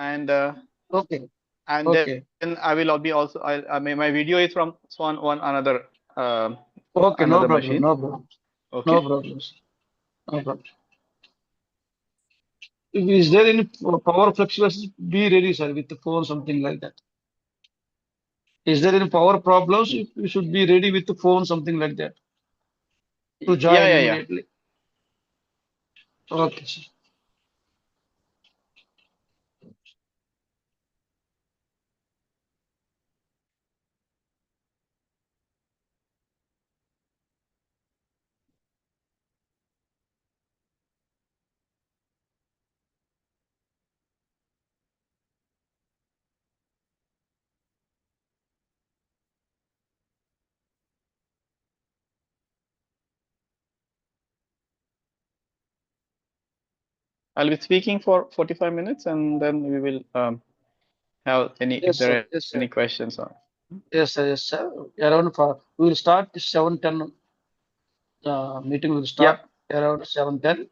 and Okay. and then Okay. I will be also. My video is from one another Okay. No another problem. machine. No problem. No Okay. problems. No problem. Is there any power fluctuations? Be ready, sir, with the phone, something like that. Is there any power problems? You should be ready with the phone, something like that, to Yeah, join yeah, yeah. immediately. Okay, sir. I'll be speaking for 45 minutes, and then we will have any if Yes, there sir. are Yes, any sir. questions on. Yes, sir. Yes, sir. Around we will start 7:10. Meeting will Yeah, start around 7:10.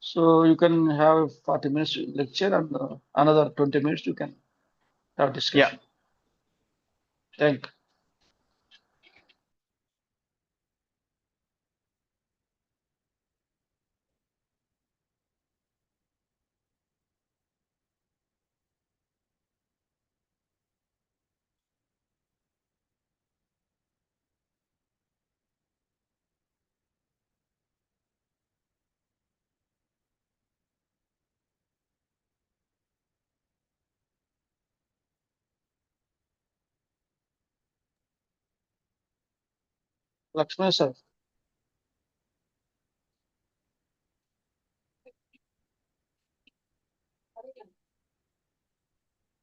So you can have 40 minutes lecture and another 20 minutes you can have yeah. discussion. Thank you. Lakshman sir.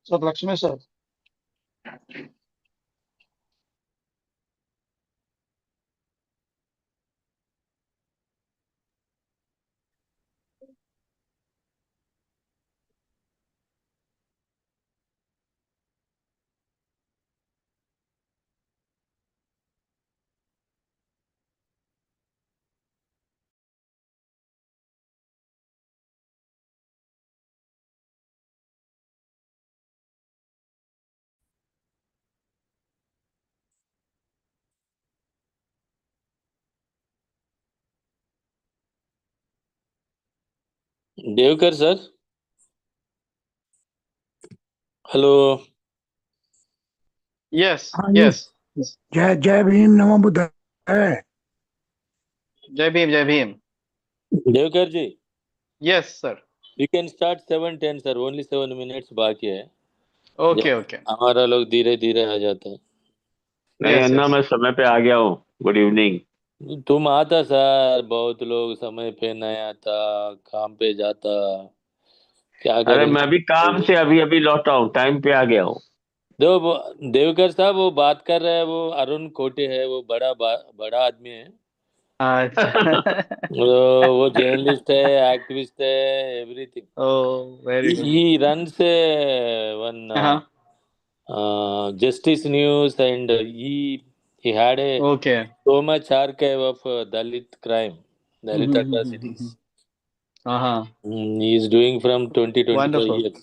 So Lakshman sir. Devkar sir, hello. Yes, हाँ जी। yes. जय जय भीम नमो बुद्धाय। Jai Bhim, Jai Bhim. Devkar ji, Yes, sir. We can start 7:10 sir, only 7 minutes बाकी है। Okay, okay. हमारा लोग धीरे धीरे आ जाता है। नहीं Yes, अन्ना, yes. मैं समय पे आ गया हूँ। Good evening. तुम आता सर, बहुत लोग समय पे नहीं आता, काम पे जाता, क्या अरे करेंगे। मैं भी काम से अभी अभी लौटा हूँ, टाइम पे आ गया हूँ। देवकर साहब वो बात कर रहे हैं, वो अरुण कोटे है, वो बड़ा आदमी है। अच्छा. वो जर्नलिस्ट है, एक्टिविस्ट है, everything. Oh, very good. He runs one Uh-huh. justice news, and he had a Okay. so much archive of Dalit crime, Dalit atrocities. Uh-huh. He is doing from 20-25 Wonderful. years.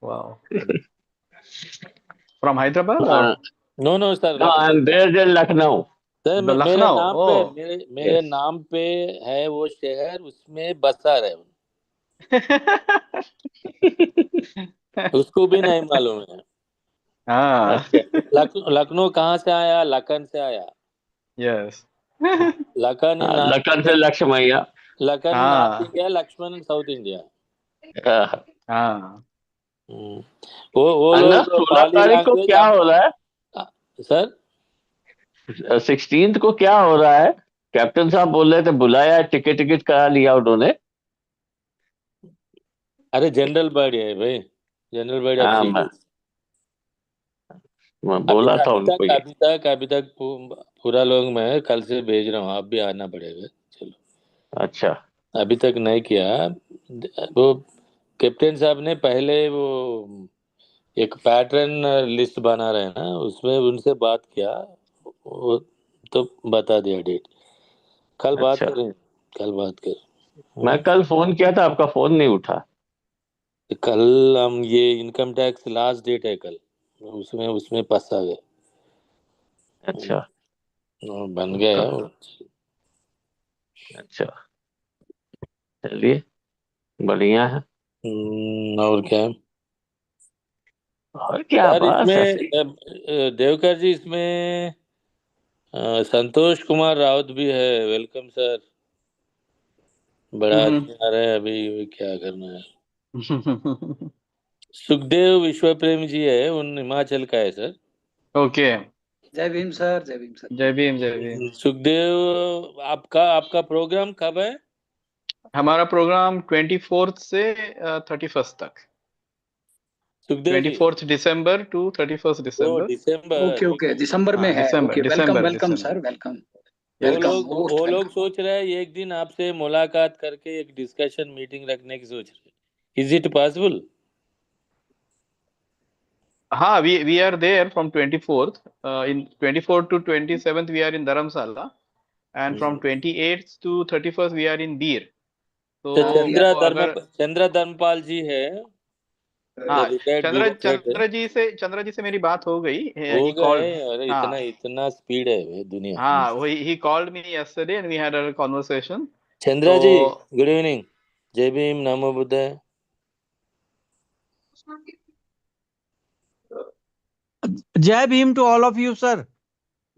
Wow. From Hyderabad or No sir, no I Lucknow am sir. There in Lucknow. Sir the मेरे Lucknow? नाम पे, Oh. मेरे नाम पे है वो शहर, उसमें बसा रहे। उसको भी नहीं मालूम है। Ah. लखनऊ कहाँ से आया? लखन से आया। Yes. Lakhan in Lakhan north, से Lakshmaiah. Lakhan north Ah. India, Lakshman south India. Ah. वो अन्ना, लोग 16 पाली तारीख को लैंग्वेज क्या हम। हो रहा है? सर 16 को क्या हो रहा है? कैप्टन साहब बोल रहे थे बुलाया, टिकट टिकट करा लिया उन्होंने। अरे जनरल बॉडी है भाई, जनरल बॉडी ऑफ हाँ, सीडीएस। मैं अभी बोला था अभी उनको तक ये। अभी तक अभी तक पूरा लोग मैं कल से भेज रहा हूँ, आप भी आना पड़ेगा। चलो, अच्छा अभी तक नहीं किया। वो कैप्टन साहब ने पहले वो एक पैटर्न लिस्ट बना रहे हैं ना, उसमें उनसे बात किया, वो तो बता दिया डेट। कल बात अच्छा। करें, कल बात करें। मैं कल फोन किया था, आपका फोन नहीं उठा। कल हम ये इनकम टैक्स लास्ट डेट है कल, उसमें उसमें फंस आ गए। अच्छा बन गए तो, हैं। अच्छा चलिए बढ़िया है। और क्या और क्या सर बस इसमें? ऐसे ही। देवकर जी इसमें संतोष कुमार राउत भी है। Welcome sir. बड़ा हम्म। आदमी आ रहा है अभी, क्या करना है। सुखदेव विश्व प्रेम जी है, उन हिमाचल का है सर। ओके। जय भीम सर, जय भीम सर। जय भीम, जय भीम। सुखदेव, आपका आपका प्रोग्राम कब है? हमारा प्रोग्राम 24th से 31st तक। Sukhdev ji 24th December to 31st वो December। दिसंबर। ओके ओके, दिसंबर में हाँ, है। दिसंबर, ओके, वेलकम दिसंबर, वेलकम दिसंबर। सर, वेलकम वो वेलकम, लोग मोस्ट वो लोग वेलकम। सोच रहे हैं एक दिन आपसे मुलाकात करके एक डिस्कशन मीटिंग रखने की सोच रहे हैं। Is it possible? हाँ, we are there from 24th. In 24th to 27th we are in Dharamsala, and from 28th to 31st we are in Beer. तो ओके। तो अगर चंद्र धर्मपाल जी है, हाँ, रिटायर्ड चंद्र ब्यूरोक्रेट है। चंद्र जी से मेरी बात हो गई। हो ही गए? कॉल्ड। अरे इतना हाँ, इतना स्पीड है वे दुनिया। हाँ, वही he called me yesterday and we had a conversation. Chandra जी, तो गुड इवनिंग। जय भीम, नमो बुद्धाय। Jai Bhim to all of you sir.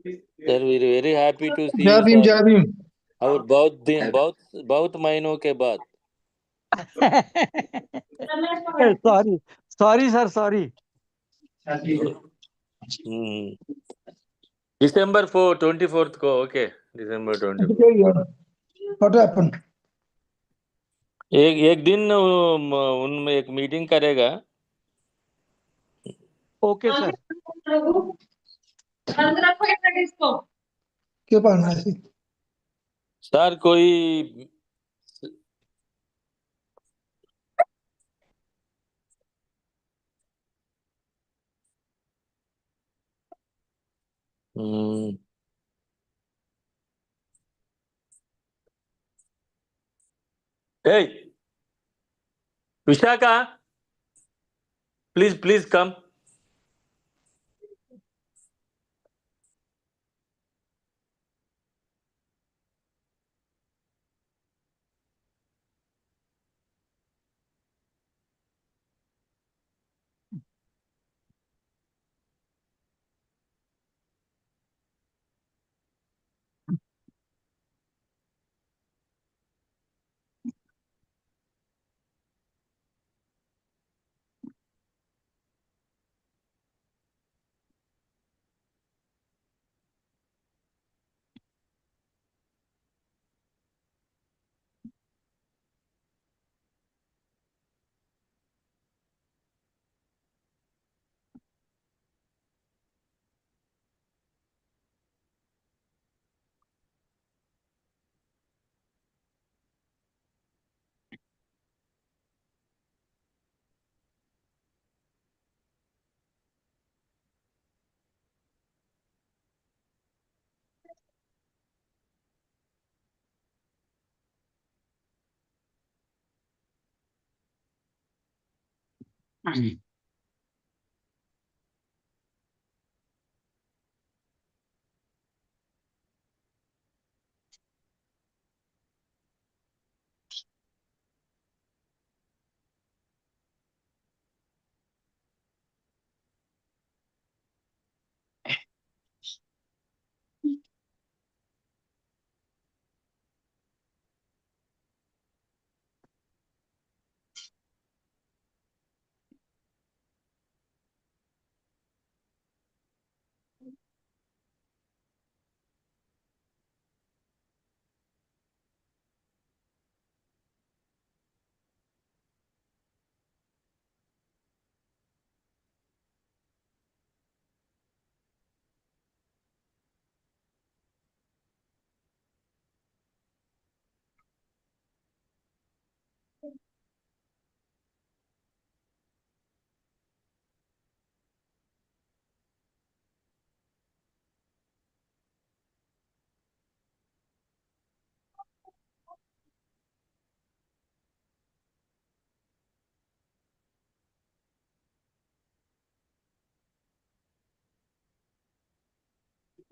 Sir we very happy to see Jai you Bhim, sir. जय भीम। और बहुत दिन, बहुत बहुत महीनों के बाद। Sorry sorry sir, sorry. दिसंबर 24th को। ओके, दिसंबर 24। What happened? एक एक दिन उनमें एक मीटिंग करेगा। Okay sir. क्या पढ़ना है? सर कोई hmm, hey Vishakha, please please come.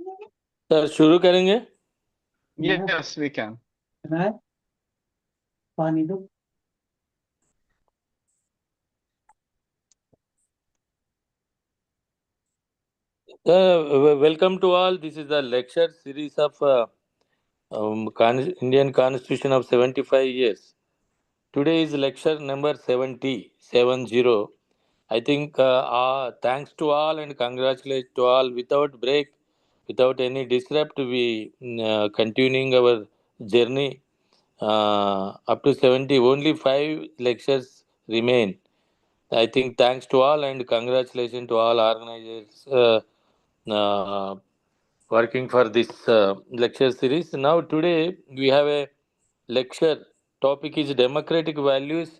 Sir शुरू करेंगे. Yes, we can. पानी दो. Welcome to all. This is the lecture series of Indian Constitution of 75 years. Today is lecture number 70. I think thanks to all and congratulations to all. Without break, without any disrupt, we continuing our journey up to 70. Only 5 lectures remain. I think thanks to all and congratulations to all organizers uh, working for this lecture series. Now today we have a lecture. Topic is democratic values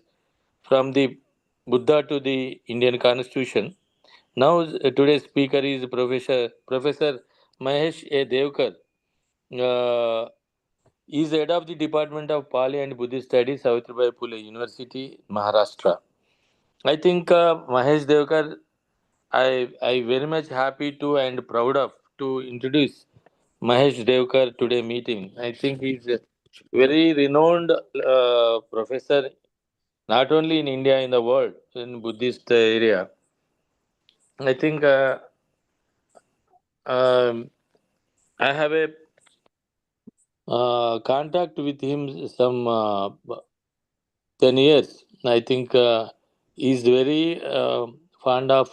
from the Buddha to the Indian Constitution. Now today's speaker is Professor Mahesh A. Devkar. Uh, he is head of the Department of Pali and Buddhist Studies, Savitribai Phule University, Maharashtra. I think Mahesh Devkar, I very much happy to and proud of to introduce Mahesh Devkar today meeting. I think he's a very renowned professor not only in India, in the world, in Buddhist area. I think um, I have a contact with him some 10 years. I think he's very fond of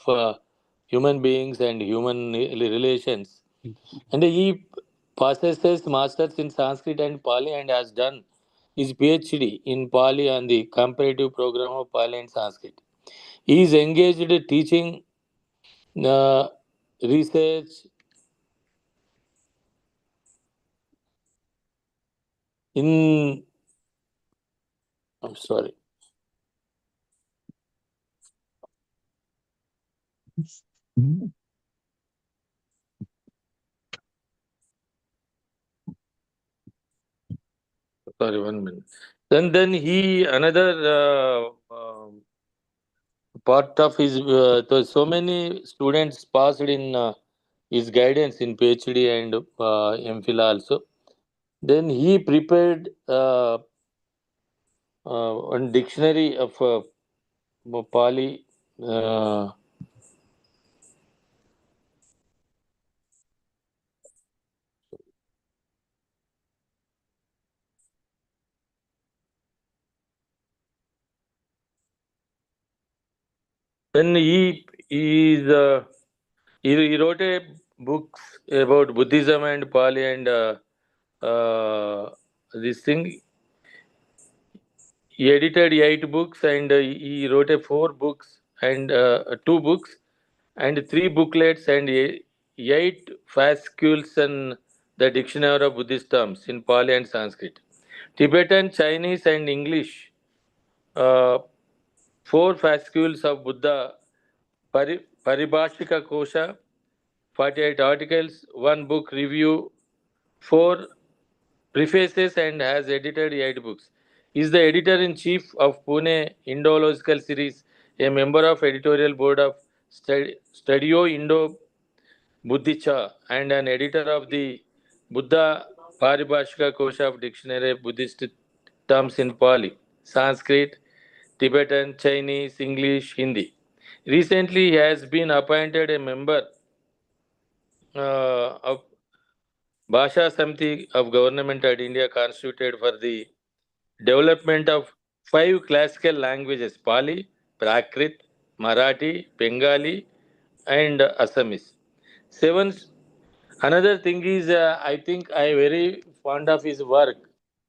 human beings and human relations. And he possesses masters in Sanskrit and Pali and has done his PhD in Pali on the comparative program of Pali and Sanskrit. He is engaged in teaching uh, research in, I'm sorry, sorry, 1 minute. Then he, another part of his, so many students passed in his guidance in PhD and MPhil also. Then he prepared one dictionary of Pali. Then he wrote a books about Buddhism and Pali and this thing. He edited 8 books and he wrote a 4 books and 2 books and 3 booklets and 8 fascicles and the dictionary of Buddhist terms in Pali and Sanskrit, Tibetan, Chinese, and English. Uh, 4 fascicles of Buddha Paribhashika Kosha, 48 articles, 1 book review, 4 prefaces, and has edited 8 books. He is the editor-in-chief of Pune Indological Series, a member of editorial board of Studio Indo Buddhicha, and an editor of the Buddha Paribhashika Kosha of Dictionary of Buddhist Terms in Pali, Sanskrit, Tibetan, Chinese, English, Hindi. Recently, he has been appointed a member of Bhasha Samiti of Government at India constituted for the development of 5 classical languages: Pali, Prakrit, Marathi, Bengali, and Assamese. Seven. Another thing is, I think I very fond of his work.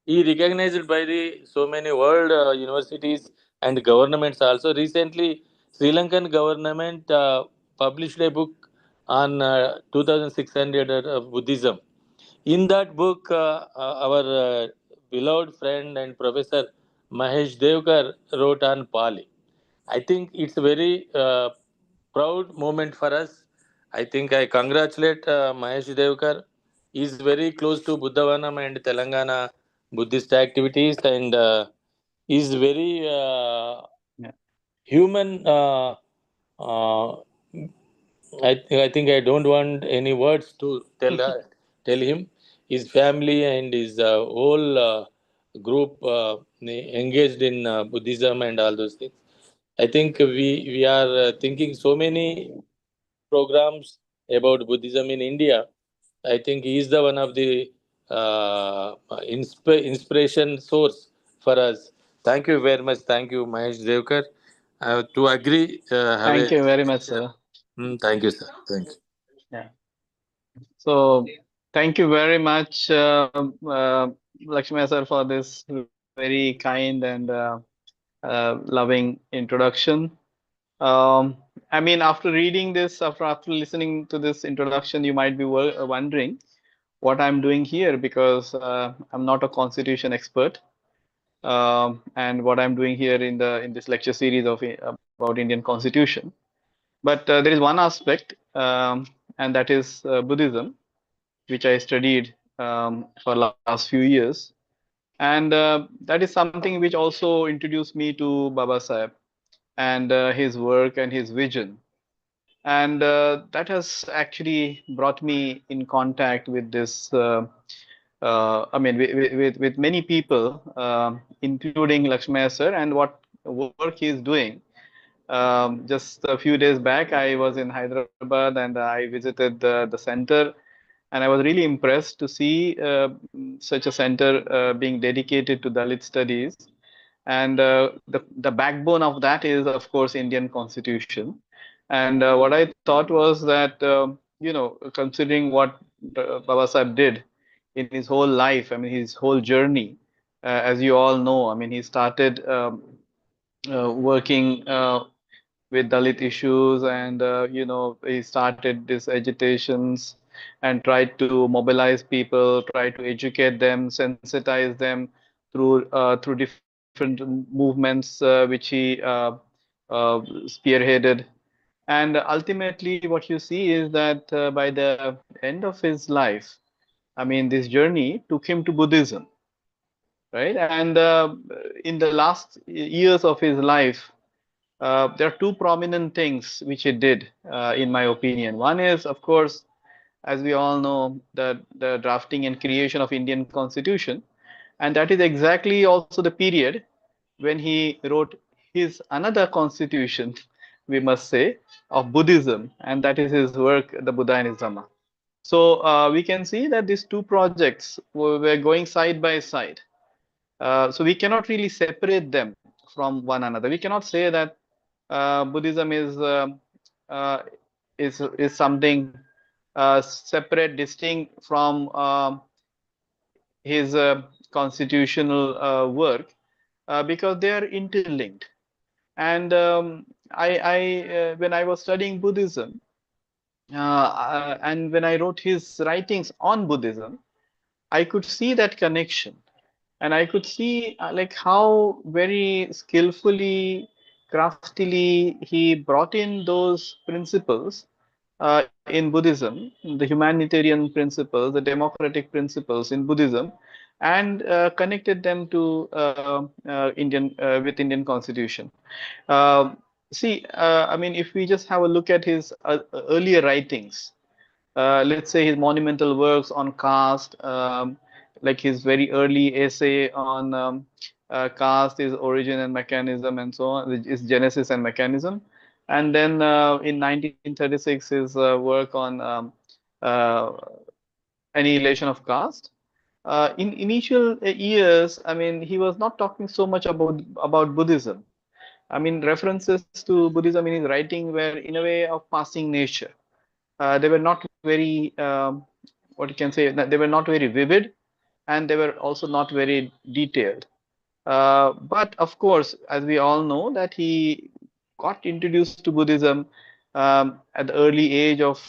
He recognized by the so many world universities and governments also. Recently, Sri Lankan government published a book on 2600 of Buddhism. In that book, our beloved friend and professor Mahesh Devkar wrote on Pali. I think it's a very proud moment for us. I think I congratulate Mahesh Devkar. He's very close to Buddhavanam and Telangana Buddhist activities and is very Yeah. human uh, I think I don't want any words to tell him. His family and his whole group engaged in Buddhism and all those things. I think we are thinking so many programs about Buddhism in India. I think he is the one of the inspiration source for us. Thank you very much. Thank you, Mahesh Devkar. To agree, have Thank a you very much, sir. thank you, sir. Thank you. Yeah. So thank you very much, Lakshmi sir, for this very kind and loving introduction. I mean, after reading this, after listening to this introduction, you might be wondering what I'm doing here, because I'm not a constitution expert, and what I'm doing here in this lecture series about Indian Constitution. But there is one aspect, and that is Buddhism, which I studied for last few years, and that is something which also introduced me to Baba Sahib and his work and his vision. And that has actually brought me in contact with this, I mean, with many people, including Lakshmaya sir, and what work he is doing. Just a few days back, I was in Hyderabad and I visited the center, and I was really impressed to see such a center being dedicated to Dalit studies. And the backbone of that is, of course, Indian Constitution. And what I thought was that, considering what Baba Sahib did in his whole life, I mean, his whole journey, as you all know, I mean, he started working with Dalit issues, and he started these agitations and tried to mobilize people, try to educate them, sensitize them through different movements which he spearheaded. And ultimately, what you see is that by the end of his life, I mean, this journey took him to Buddhism, right? And in the last years of his life, there are two prominent things which he did, in my opinion. One is, of course, as we all know, the drafting and creation of Indian Constitution, and that is exactly also the period when he wrote his another constitution, we must say, of Buddhism, and that is his work, the Buddha and his Dhamma. So we can see that these two projects were going side by side. So we cannot really separate them from one another. We cannot say that Buddhism uh, is something separate, distinct from his constitutional work, because they are interlinked. And when I was studying Buddhism, and when I wrote his writings on Buddhism, I could see that connection, and I could see like how very skillfully, craftily he brought in those principles in Buddhism, the humanitarian principles, the democratic principles in Buddhism, and connected them to Indian Constitution. See, I mean, if we just have a look at his earlier writings, let's say his monumental works on caste, like his very early essay on caste, is origin and mechanism, and so on, which is genesis and mechanism. And then in 1936, his work on uh, annihilation of caste. In initial years, I mean, he was not talking so much about Buddhism. I mean, references to Buddhism in his writing were in a way of passing nature. They were not very, what you can say, they were not very vivid, and they were also not very detailed. But of course, as we all know, that he got introduced to Buddhism at the early age of,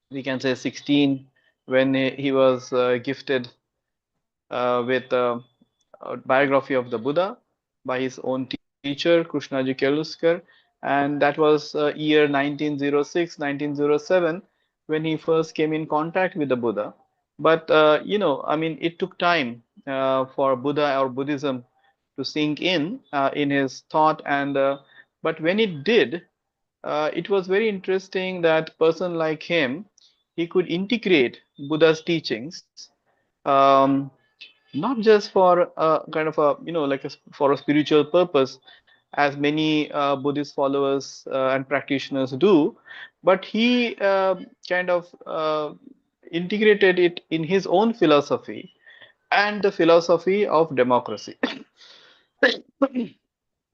we can say, 16, when he was gifted with a biography of the Buddha by his own teacher, Krishnaji Keluskar. And that was year 1906, 1907, when he first came in contact with the Buddha. But, I mean, it took time for Buddha or Buddhism to sink in his thought. And but when it did, it was very interesting that person like him, he could integrate Buddha's teachings, um, not just for a kind of a like for a spiritual purpose, as many Buddhist followers and practitioners do, but he kind of integrated it in his own philosophy and the philosophy of democracy.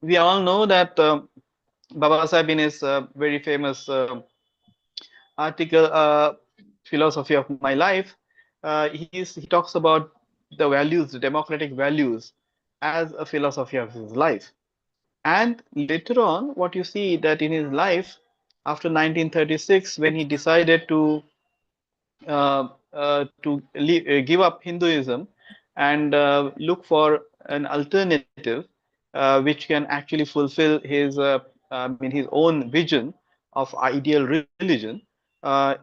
We all know that Baba Sahib in his very famous article, Philosophy of My Life, he talks about the values, the democratic values, as a philosophy of his life. And later on, what you see that in his life, after 1936, when he decided give up Hinduism and look for an alternative which can actually fulfill his his own vision of ideal religion.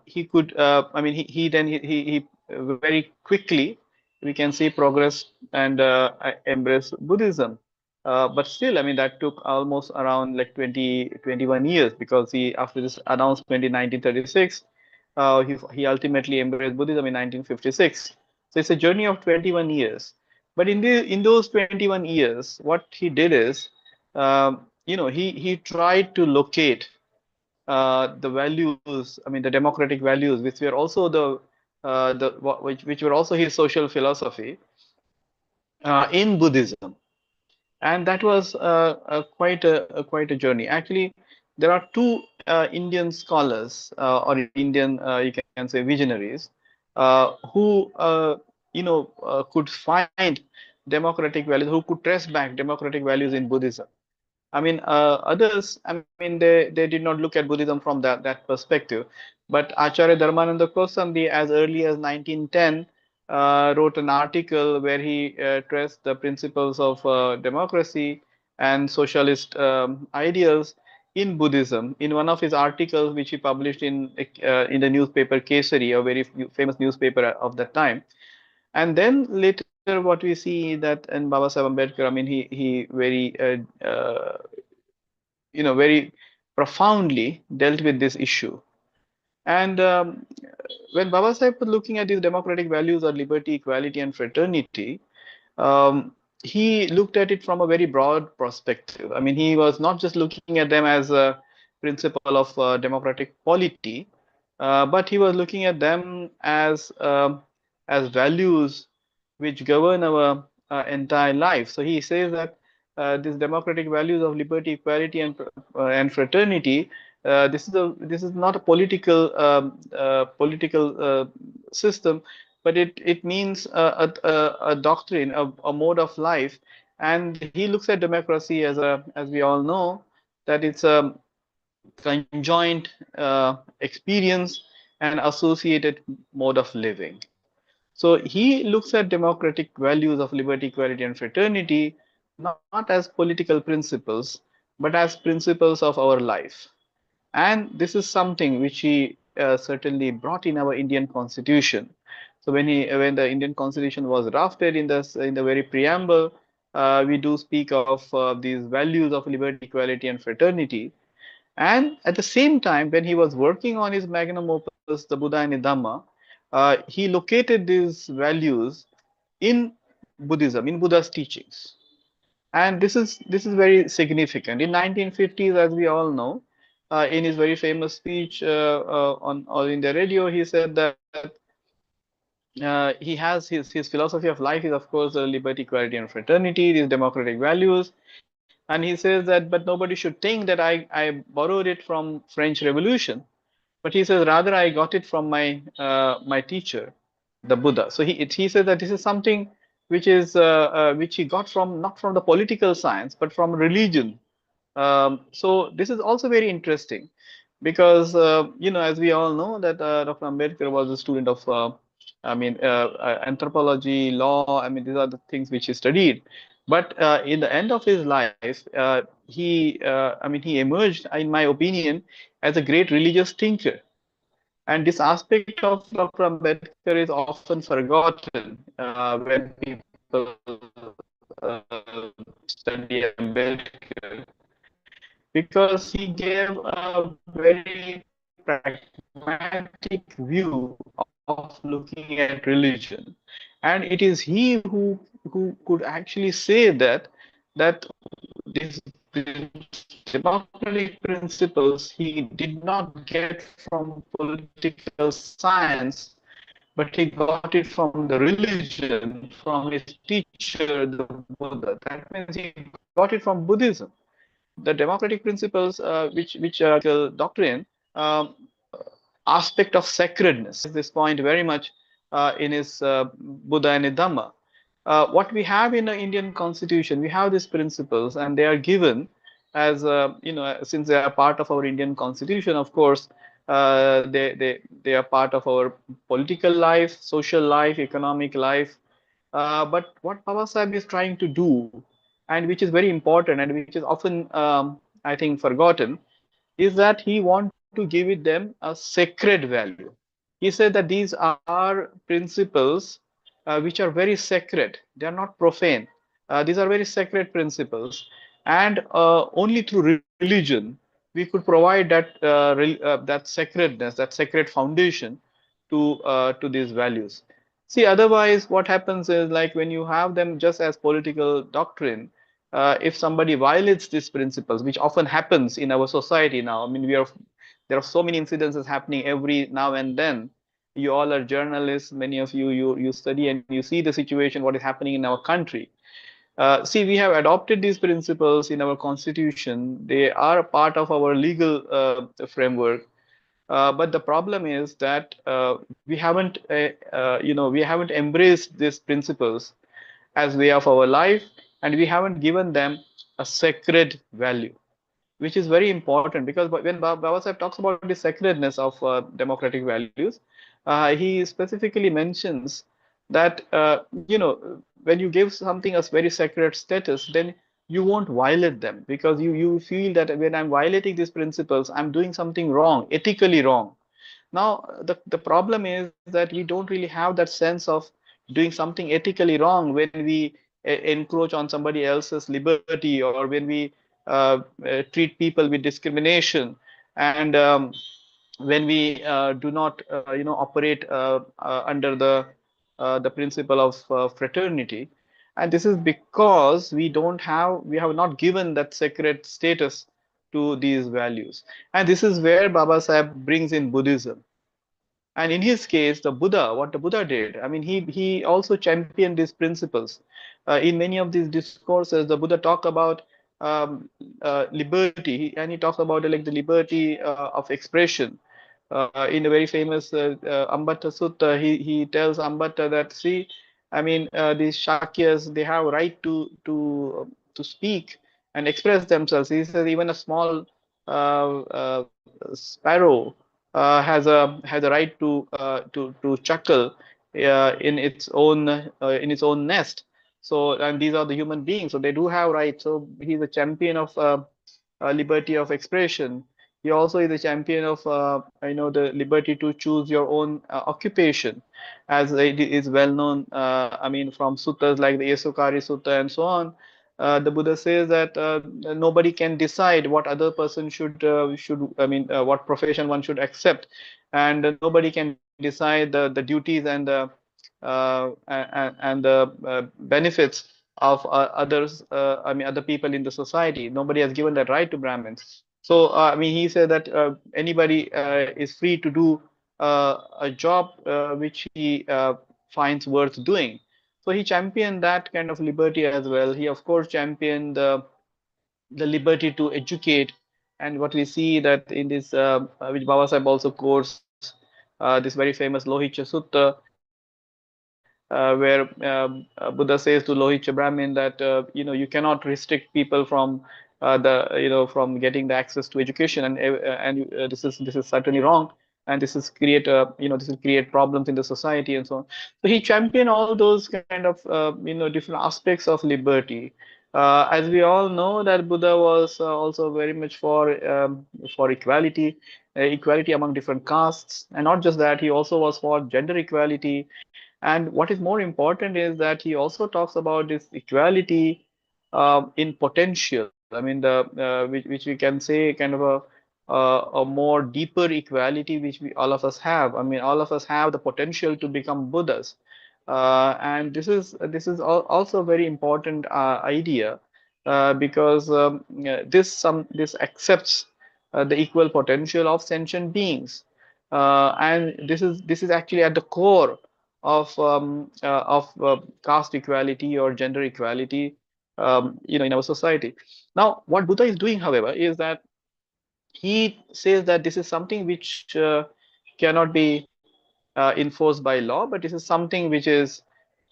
He could he then he very quickly, we can see, progress and embrace Buddhism. But still, I mean, that took almost around like 21 years, because he, after this announcement in 1936, he ultimately embraced Buddhism in 1956. So it's a journey of 21 years. But in those 21 years, what he did is, he tried to locate the values, I mean, the democratic values, which were also which were also his social philosophy in Buddhism. And that was quite a journey. Actually, there are two Indian scholars or Indian, you can say, visionaries who could find democratic values, who could trace back democratic values in Buddhism. I mean, others, I mean, they did not look at Buddhism from that perspective. But Acharya Dharmananda Kosambi, as early as 1910, wrote an article where he traced the principles of democracy and socialist ideals in Buddhism. In one of his articles, which he published in the newspaper Kesari, a very famous newspaper of that time. And then later, what we see that in Baba Sahib Ambedkar, I mean, he very very profoundly dealt with this issue. And when Baba Sahib was looking at these democratic values of liberty, equality, and fraternity, he looked at it from a very broad perspective. I mean, he was not just looking at them as a principle of democratic polity, but he was looking at them as values which govern our entire life. So he says that these democratic values of liberty, equality, and fraternity. This is not a political system, but it means a doctrine, a mode of life. And he looks at democracy as we all know, that it's a conjoined experience and associated mode of living. So he looks at democratic values of liberty, equality, and fraternity not as political principles, but as principles of our life. And this is something which he certainly brought in our Indian Constitution. So when the Indian Constitution was drafted, in the very preamble, we do speak of these values of liberty, equality, and fraternity. And at the same time, when he was working on his magnum opus, the Buddha and the Dhamma, he located these values in Buddhism, in Buddha's teachings. And this is very significant. In 1950s, as we all know, in his very famous speech on All India Radio, he said that he has his philosophy of life is, of course, liberty, equality, and fraternity, these democratic values. And he says that, but nobody should think that I borrowed it from French Revolution. But he says, rather, I got it from my teacher, the Buddha. So he says that this is something which he got from, not from the political science, but from religion. So this is also very interesting, because as we all know that Dr. Ambedkar was a student of anthropology, law. I mean, these are the things which he studied. But in the end of his life, he emerged, in my opinion, as a great religious thinker. And this aspect of Dr. Ambedkar is often forgotten when people study Ambedkar. because he gave a very pragmatic view of looking at religion, and it is he who could actually say that these democratic principles he did not get from political science, but he got it from the religion, from his teacher, the Buddha. That means he got it from Buddhism. The democratic principles, which doctrine, um, aspect of sacredness. This point very much in his Buddha and Dhamma. What we have in the Indian Constitution, we have these principles, and they are given as since they are part of our Indian Constitution. Of course, they are part of our political life, social life, economic life. But what Baba Sahib is trying to do, and which is very important and which is often, I think, forgotten, is that he want to give it them a sacred value. He said that these are principles which are very sacred. They are not profane. These are very sacred principles, and only through religion we could provide that sacredness, that sacred foundation to these values. See, otherwise, what happens is like when you have them just as political doctrine, if somebody violates these principles, which often happens in our society now. I mean, there are so many incidences happening every now and then. You all are journalists. Many of you study and you see the situation, what is happening in our country. See, we have adopted these principles in our constitution. They are a part of our legal framework. But the problem is that we haven't embraced these principles as way of our life, and we haven't given them a sacred value, which is very important, because when Baba Sahib talks about the sacredness of democratic values, he specifically mentions that when you give something a very sacred status, then you won't violate them, because you feel that when I'm violating these principles, I'm doing something wrong, ethically wrong. Now, the problem is that we don't really have that sense of doing something ethically wrong when we encroach on somebody else's liberty, or when we treat people with discrimination, and when we do not operate under the principle of fraternity. And this is because we have not given that sacred status to these values. And this is where Baba Sahib brings in Buddhism. And in his case, the Buddha, what the Buddha did, I mean, he also championed these principles. In many of these discourses, the Buddha talked about liberty, and he talks about like the liberty of expression. In a very famous Ambatta Sutta, he tells Ambatta that, see, I mean, these Shakyas, they have right to speak and express themselves. He says even a small sparrow has a right to chuckle in its own nest. So, and these are the human beings, so they do have rights. So he's a champion of liberty of expression. He also is a champion of the liberty to choose your own occupation, as it is well known. I mean, from suttas like the Yesukari Sutta and so on. The Buddha says that nobody can decide what other person should I mean what profession one should accept, and nobody can decide the duties and the benefits of others. I mean, other people in the society. Nobody has given that right to Brahmins. So I mean, he said that anybody is free to do a job which he finds worth doing. So he championed that kind of liberty as well. He of course championed the liberty to educate, and what we see that in this which Baba Sahib also quotes, this very famous Lohitya Sutta, where Buddha says to Lohitya Brahmin that you cannot restrict people from from getting the access to education, and this is certainly wrong, and this will create problems in the society and so on. So he championed all those kind of different aspects of liberty. As we all know that Buddha was also very much for equality, equality among different castes, and not just that, he also was for gender equality. And what is more important is that he also talks about this equality in potential. I mean, which we can say kind of a more deeper equality which we all of us have. I mean, all of us have the potential to become Buddhas, and this is also a very important idea because this accepts the equal potential of sentient beings, and this is actually at the core of caste equality or gender equality, in our society. Now, what Buddha is doing, however, is that he says that this is something which cannot be enforced by law, but this is something which is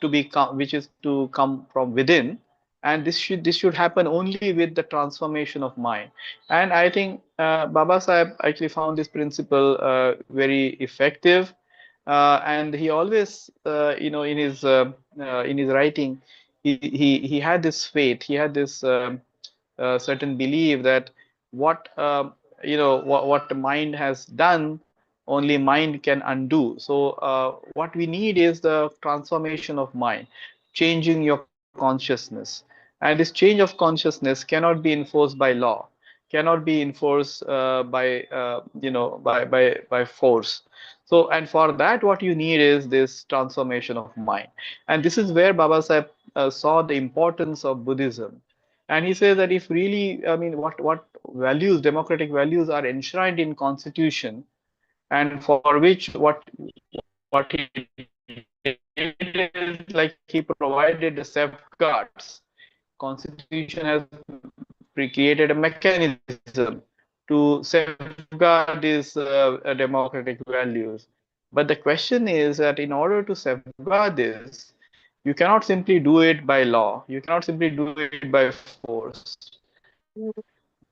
to come from within, and this should happen only with the transformation of mind. And I think Baba Sahib actually found this principle very effective, and he always, in his writing, he had this faith, he had this certain belief that what what the mind has done, only mind can undo. So what we need is the transformation of mind, changing your consciousness. And this change of consciousness cannot be enforced by law, cannot be enforced by force. So, and for that, what you need is this transformation of mind. And this is where Baba Sahib saw the importance of Buddhism. And he says that if really, I mean, what values, democratic values, are enshrined in Constitution, and for which what he did is like he provided the safeguards. Constitution has created a mechanism to safeguard these democratic values. But the question is that in order to safeguard this, you cannot simply do it by law. You cannot simply do it by force.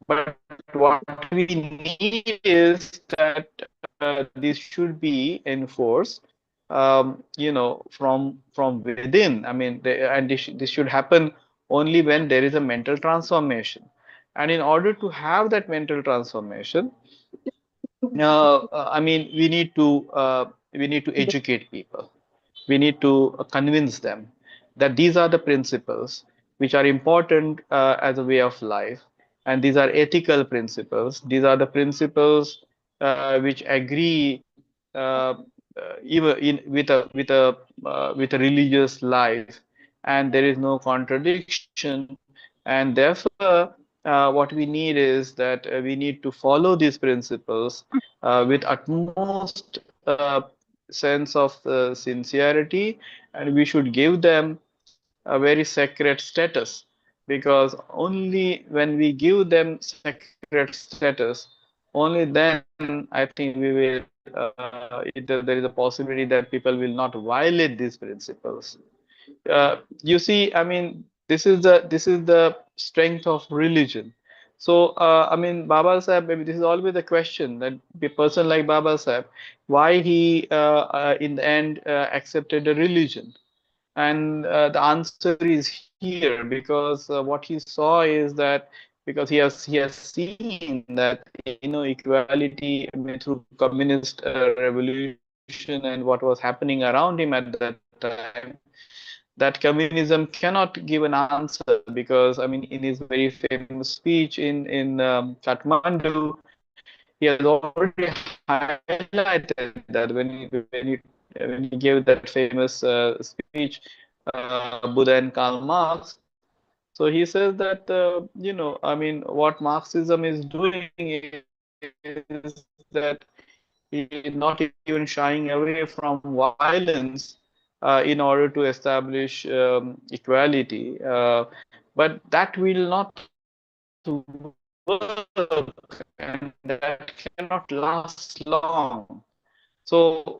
But what we need is that this should be enforced, from within. I mean, and this should happen only when there is a mental transformation. And in order to have that mental transformation, I mean, we need to educate people. We need to convince them that these are the principles which are important as a way of life, and these are ethical principles. These are the principles which agree even with a religious life, and there is no contradiction. And therefore, what we need is that we need to follow these principles with utmost sense of sincerity, and we should give them a very sacred status, because only when we give them sacred status, only then I think we will there is a possibility that people will not violate these principles. You see, I mean, this is the strength of religion. So, I mean, Baba Sahib, maybe this is always the question that a person like Baba Sahib, why he in the end accepted a religion. And the answer is here, because what he saw is that because he has seen that equality, I mean, through communist revolution and what was happening around him at that time, that communism cannot give an answer, because I mean, in his very famous speech in Kathmandu, he has already highlighted that when he gave that famous speech, Buddha and Karl Marx. So he says that I mean, what Marxism is doing is that he is not even shying away from violence in order to establish equality, but that will not work, and that cannot last long. So,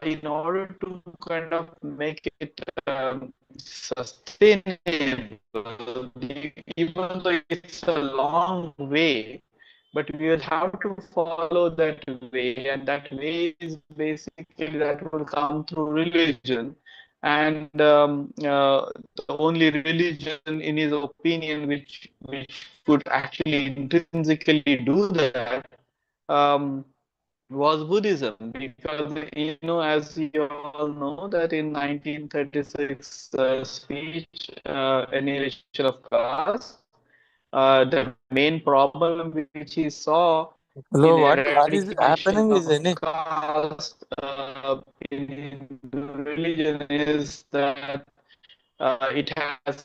in order to kind of make it sustainable, even though it's a long way, but we will have to follow that way, and that way is basically that will come through religion. And the only religion, in his opinion, which could actually intrinsically do that, um, was Buddhism, because as you all know, that in 1936 speech, Annihilation of Caste, the main problem which he saw in Hello, what is eradication happening is of any caste in Hindu religion is that it has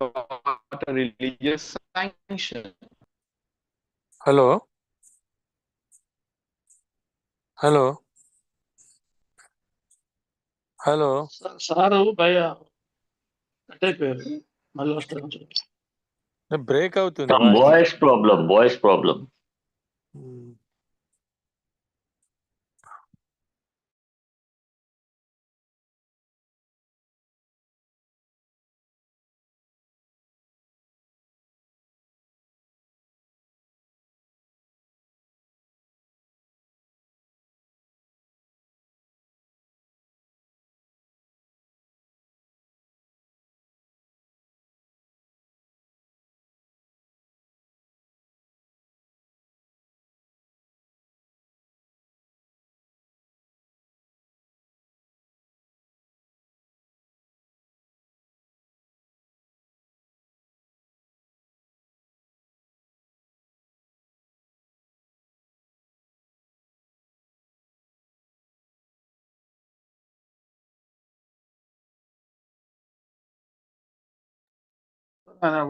got a religious sanction. hello, hello, hello. Sir భయ cut అయిపోయారు మళ్ళీ వస్తారు break అవుతుంది Some voice. voice problem.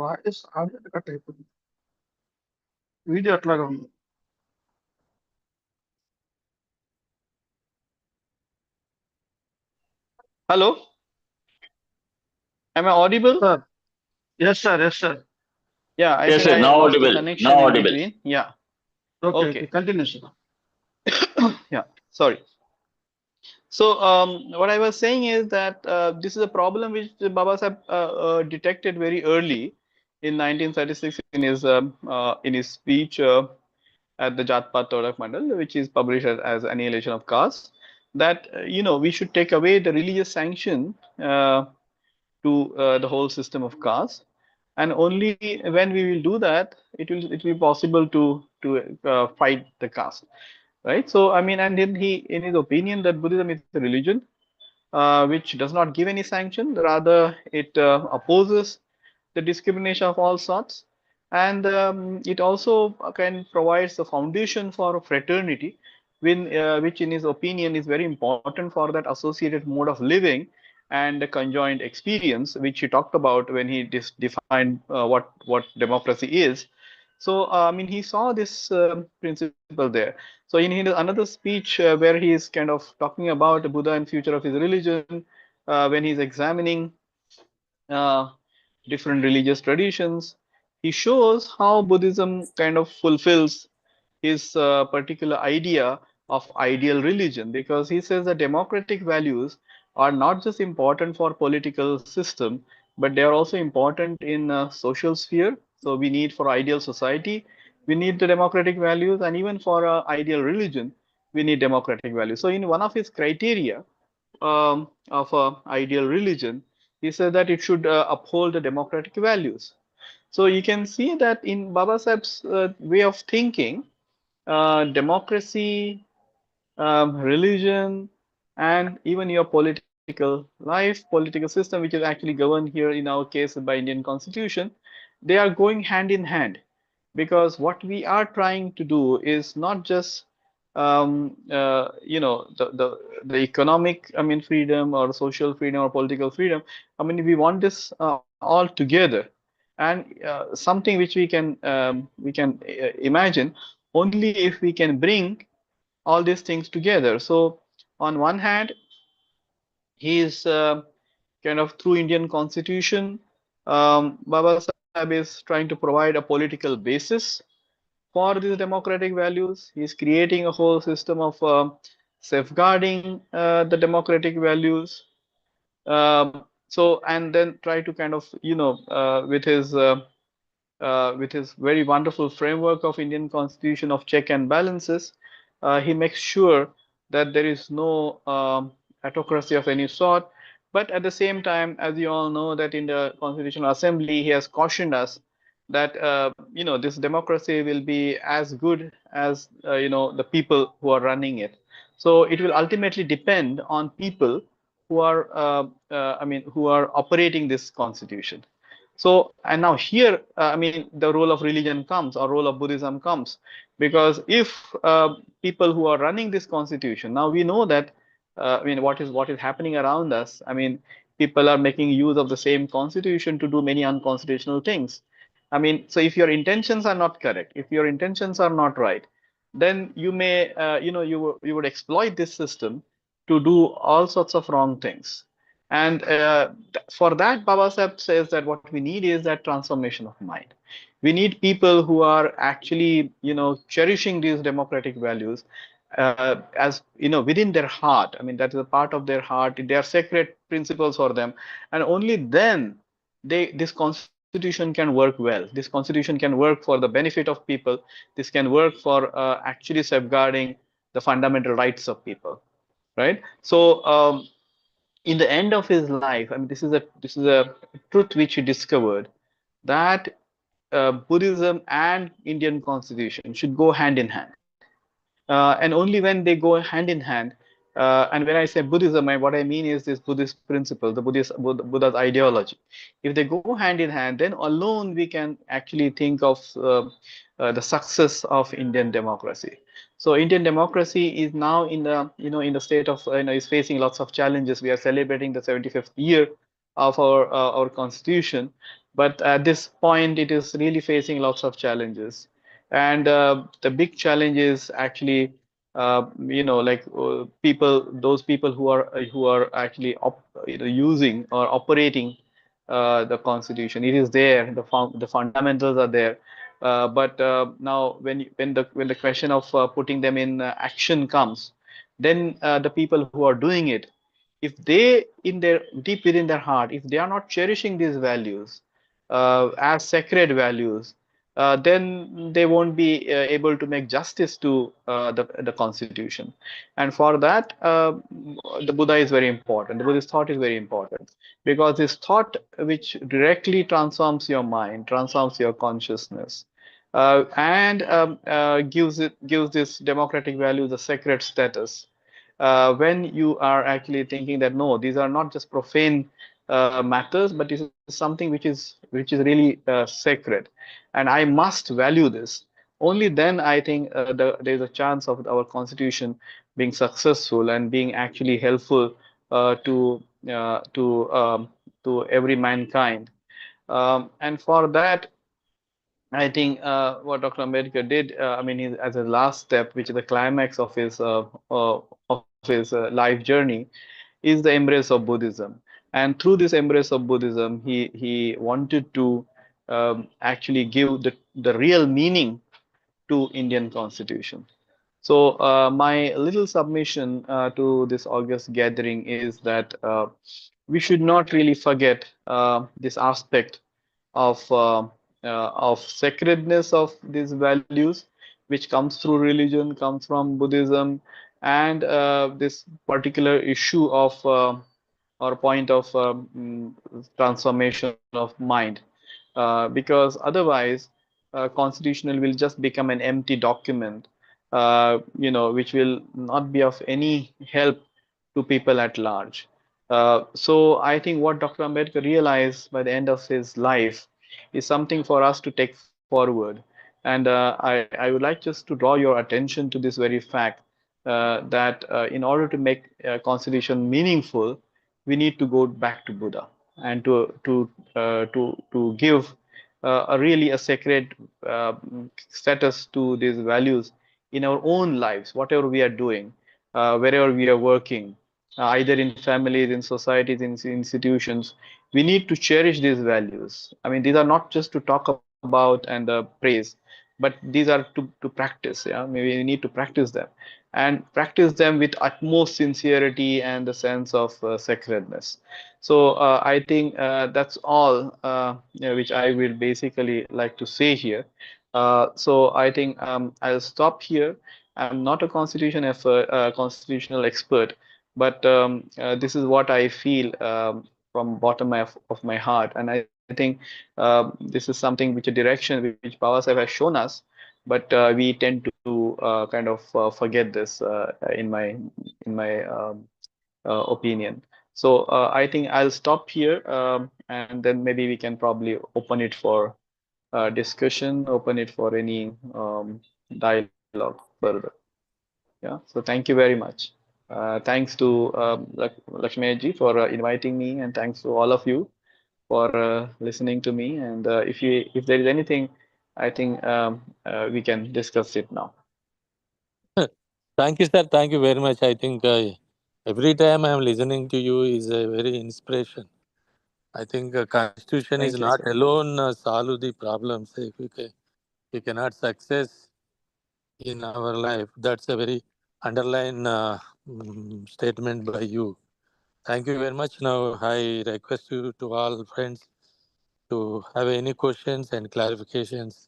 Voice audio cut అయిపోయింది video అట్లాగా ఉంది Hello, am I audible? Sir yes sir Yeah, I Yes, think sir. I Now lost the audible. connection Now in audible. between. Yeah, okay okay. Continue sir Yeah, sorry. So what I was saying is that this is a problem which Baba Sahib detected very early in 1936 in his speech at the Jat Pat Todak Mandal, which is published as Annihilation of Caste. That we should take away the religious sanction to the whole system of caste, and only when we will do that, it will be possible to fight the caste, right? So I mean, and then he, in his opinion, that Buddhism is a religion which does not give any sanction, rather it opposes the discrimination of all sorts, and it also can provides the foundation for fraternity, which in his opinion is very important for that associated mode of living and the conjoined experience, which he talked about when he defined what democracy is. So I mean, he saw this principle there. So in his another speech where he is kind of talking about the Buddha and future of his religion, when he's examining uh, different religious traditions, he shows how Buddhism kind of fulfills his particular idea of ideal religion, because he says that democratic values are not just important for political system, but they are also important in social sphere. So we need for ideal society, we need the democratic values, and even for ideal religion, we need democratic values. So in one of his criteria of ideal religion, he said that it should uphold the democratic values. So you can see that in Baba Sahib's way of thinking, democracy, religion, and even your political life, political system, which is actually governed here in our case by Indian Constitution, they are going hand in hand, because what we are trying to do is not just the economic, I mean, freedom or social freedom or political freedom. I mean, we want this all together, and something which we can imagine only if we can bring all these things together. So on one hand, he is kind of through Indian Constitution, Baba Sahib is trying to provide a political basis for these democratic values. He's creating a whole system of safeguarding the democratic values. So and then try to kind of with his very wonderful framework of Indian Constitution of check and balances, he makes sure that there is no autocracy of any sort. But at the same time, as you all know, that in the Constitutional Assembly, he has cautioned us that this democracy will be as good as the people who are running it. So it will ultimately depend on people who are, I mean, who are operating this constitution. So, and now here, I mean, the role of religion comes, or role of Buddhism comes, because if people who are running this constitution, now we know that, I mean, what is happening around us. I mean, people are making use of the same constitution to do many unconstitutional things. I mean, so if your intentions are not correct, if your intentions are not right, then you may, you would exploit this system to do all sorts of wrong things. And for that, Baba Sahib says that what we need is that transformation of mind. We need people who are actually, cherishing these democratic values, as within their heart. I mean, that is a part of their heart. They are sacred principles for them, and only then this constitution can work well. This constitution can work for the benefit of people. This can work for actually safeguarding the fundamental rights of people, right? So. In the end of his life, I mean, this is a truth which he discovered, that Buddhism and Indian constitution should go hand in hand. And only when they go hand in hand, and when I say Buddhism, what I mean is this Buddhist principle, the Buddha's ideology. If they go hand in hand, then alone we can actually think of the success of Indian democracy. So Indian democracy is now in the in the state of is facing lots of challenges. We are celebrating the 75th year of our constitution, but at this point it is really facing lots of challenges. And the big challenge is actually, like those people who are actually using or operating the constitution. It is there, the fundamentals are there, but now when the question of putting them in action comes, then the people who are doing it, if they in their deep within their heart, if they are not cherishing these values as sacred values, then they won't be able to make justice to the constitution. And for that, the Buddha is very important. The Buddhist thought is very important, because this thought which directly transforms your mind, transforms your consciousness, and gives this democratic values a sacred status. When you are actually thinking that no, these are not just profane matters, but this is something which is really sacred, and I must value this. Only then I think there is a chance of our constitution being successful and being actually helpful to every mankind. And for that, I think what Dr. Ambedkar did, I mean, as a last step, which is the climax of his life journey, is the embrace of Buddhism. And through this embrace of Buddhism, he wanted to actually give the real meaning to Indian Constitution. So my little submission to this August gathering is that we should not really forget this aspect of sacredness of these values, which comes through religion, comes from Buddhism, and this particular issue of or point of transformation of mind, because otherwise constitutional will just become an empty document, which will not be of any help to people at large. So I think what Dr. Ambedkar realized by the end of his life is something for us to take forward. And I would like just to draw your attention to this very fact, that in order to make constitution meaningful, we need to go back to Buddha, and to give a really a sacred status to these values in our own lives, whatever we are doing, wherever we are working, either in families, in societies, in institutions. We need to cherish these values. I mean, these are not just to talk about and praise, but these are to practice. Yeah, maybe we need to practice them, and practice them with utmost sincerity and the sense of sacredness. So I think that's all which I will basically like to say here. So I think I'll stop here. I'm not a constitutional expert, but this is what I feel from bottom of my heart, and I think this is something which a direction which Baba Sahib has shown us, but we tend to kind of forget this in my opinion. So I think I'll stop here, and then maybe we can probably open it for discussion, open it for any dialogue further. Yeah, so thank you very much. Thanks to Lakshmi ji for inviting me, and thanks to all of you for listening to me. And if there is anything, I think we can discuss it now. Thank you, sir. Thank you very much. I think every time I am listening to you is a very inspiration. I think Constitution is Thank you, not sir. alone solve the problems. If we cannot success in our life, that's a very underline statement by you. Thank you very much. Now I request you to all friends to have any questions and clarifications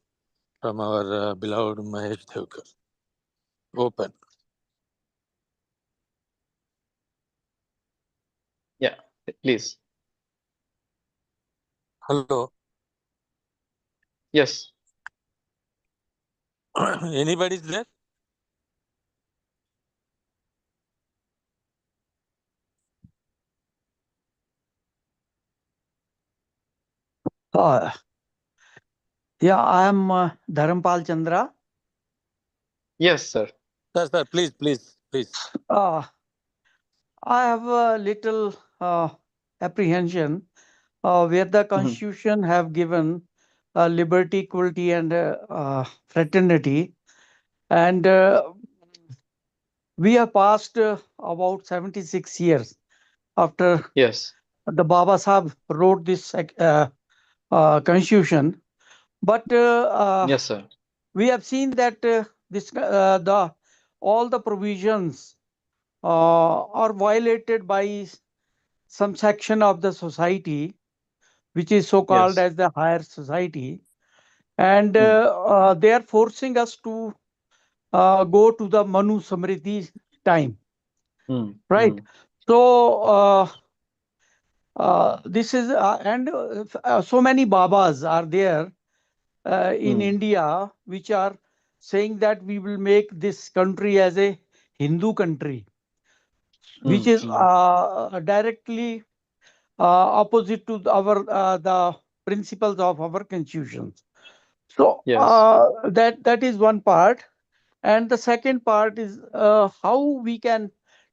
from our beloved Mahesh Devkar. Open. Yeah, please. Hello. Yes. Anybody's there? Yeah, I am Dharampal Chandra. Yes, sir. Sir, please. Uh, I have a little apprehension where the Constitution have given liberty, equality, and fraternity, and we have passed about 76 years after Yes. the Baba Sahib wrote this Constitution, but Yes, sir. we have seen that this the all the provisions are violated by some section of the society, which is so called Yes. as the higher society, and Hmm. they are forcing us to go to the Manu Samriti time, Hmm. right? Hmm. So this is and so many Babas are there in Hmm. India, which are saying that we will make this country as a Hindu country, which Hmm. is Hmm. directly opposite to our the principles of our constitution. So Yes. that is one part, and the second part is how we can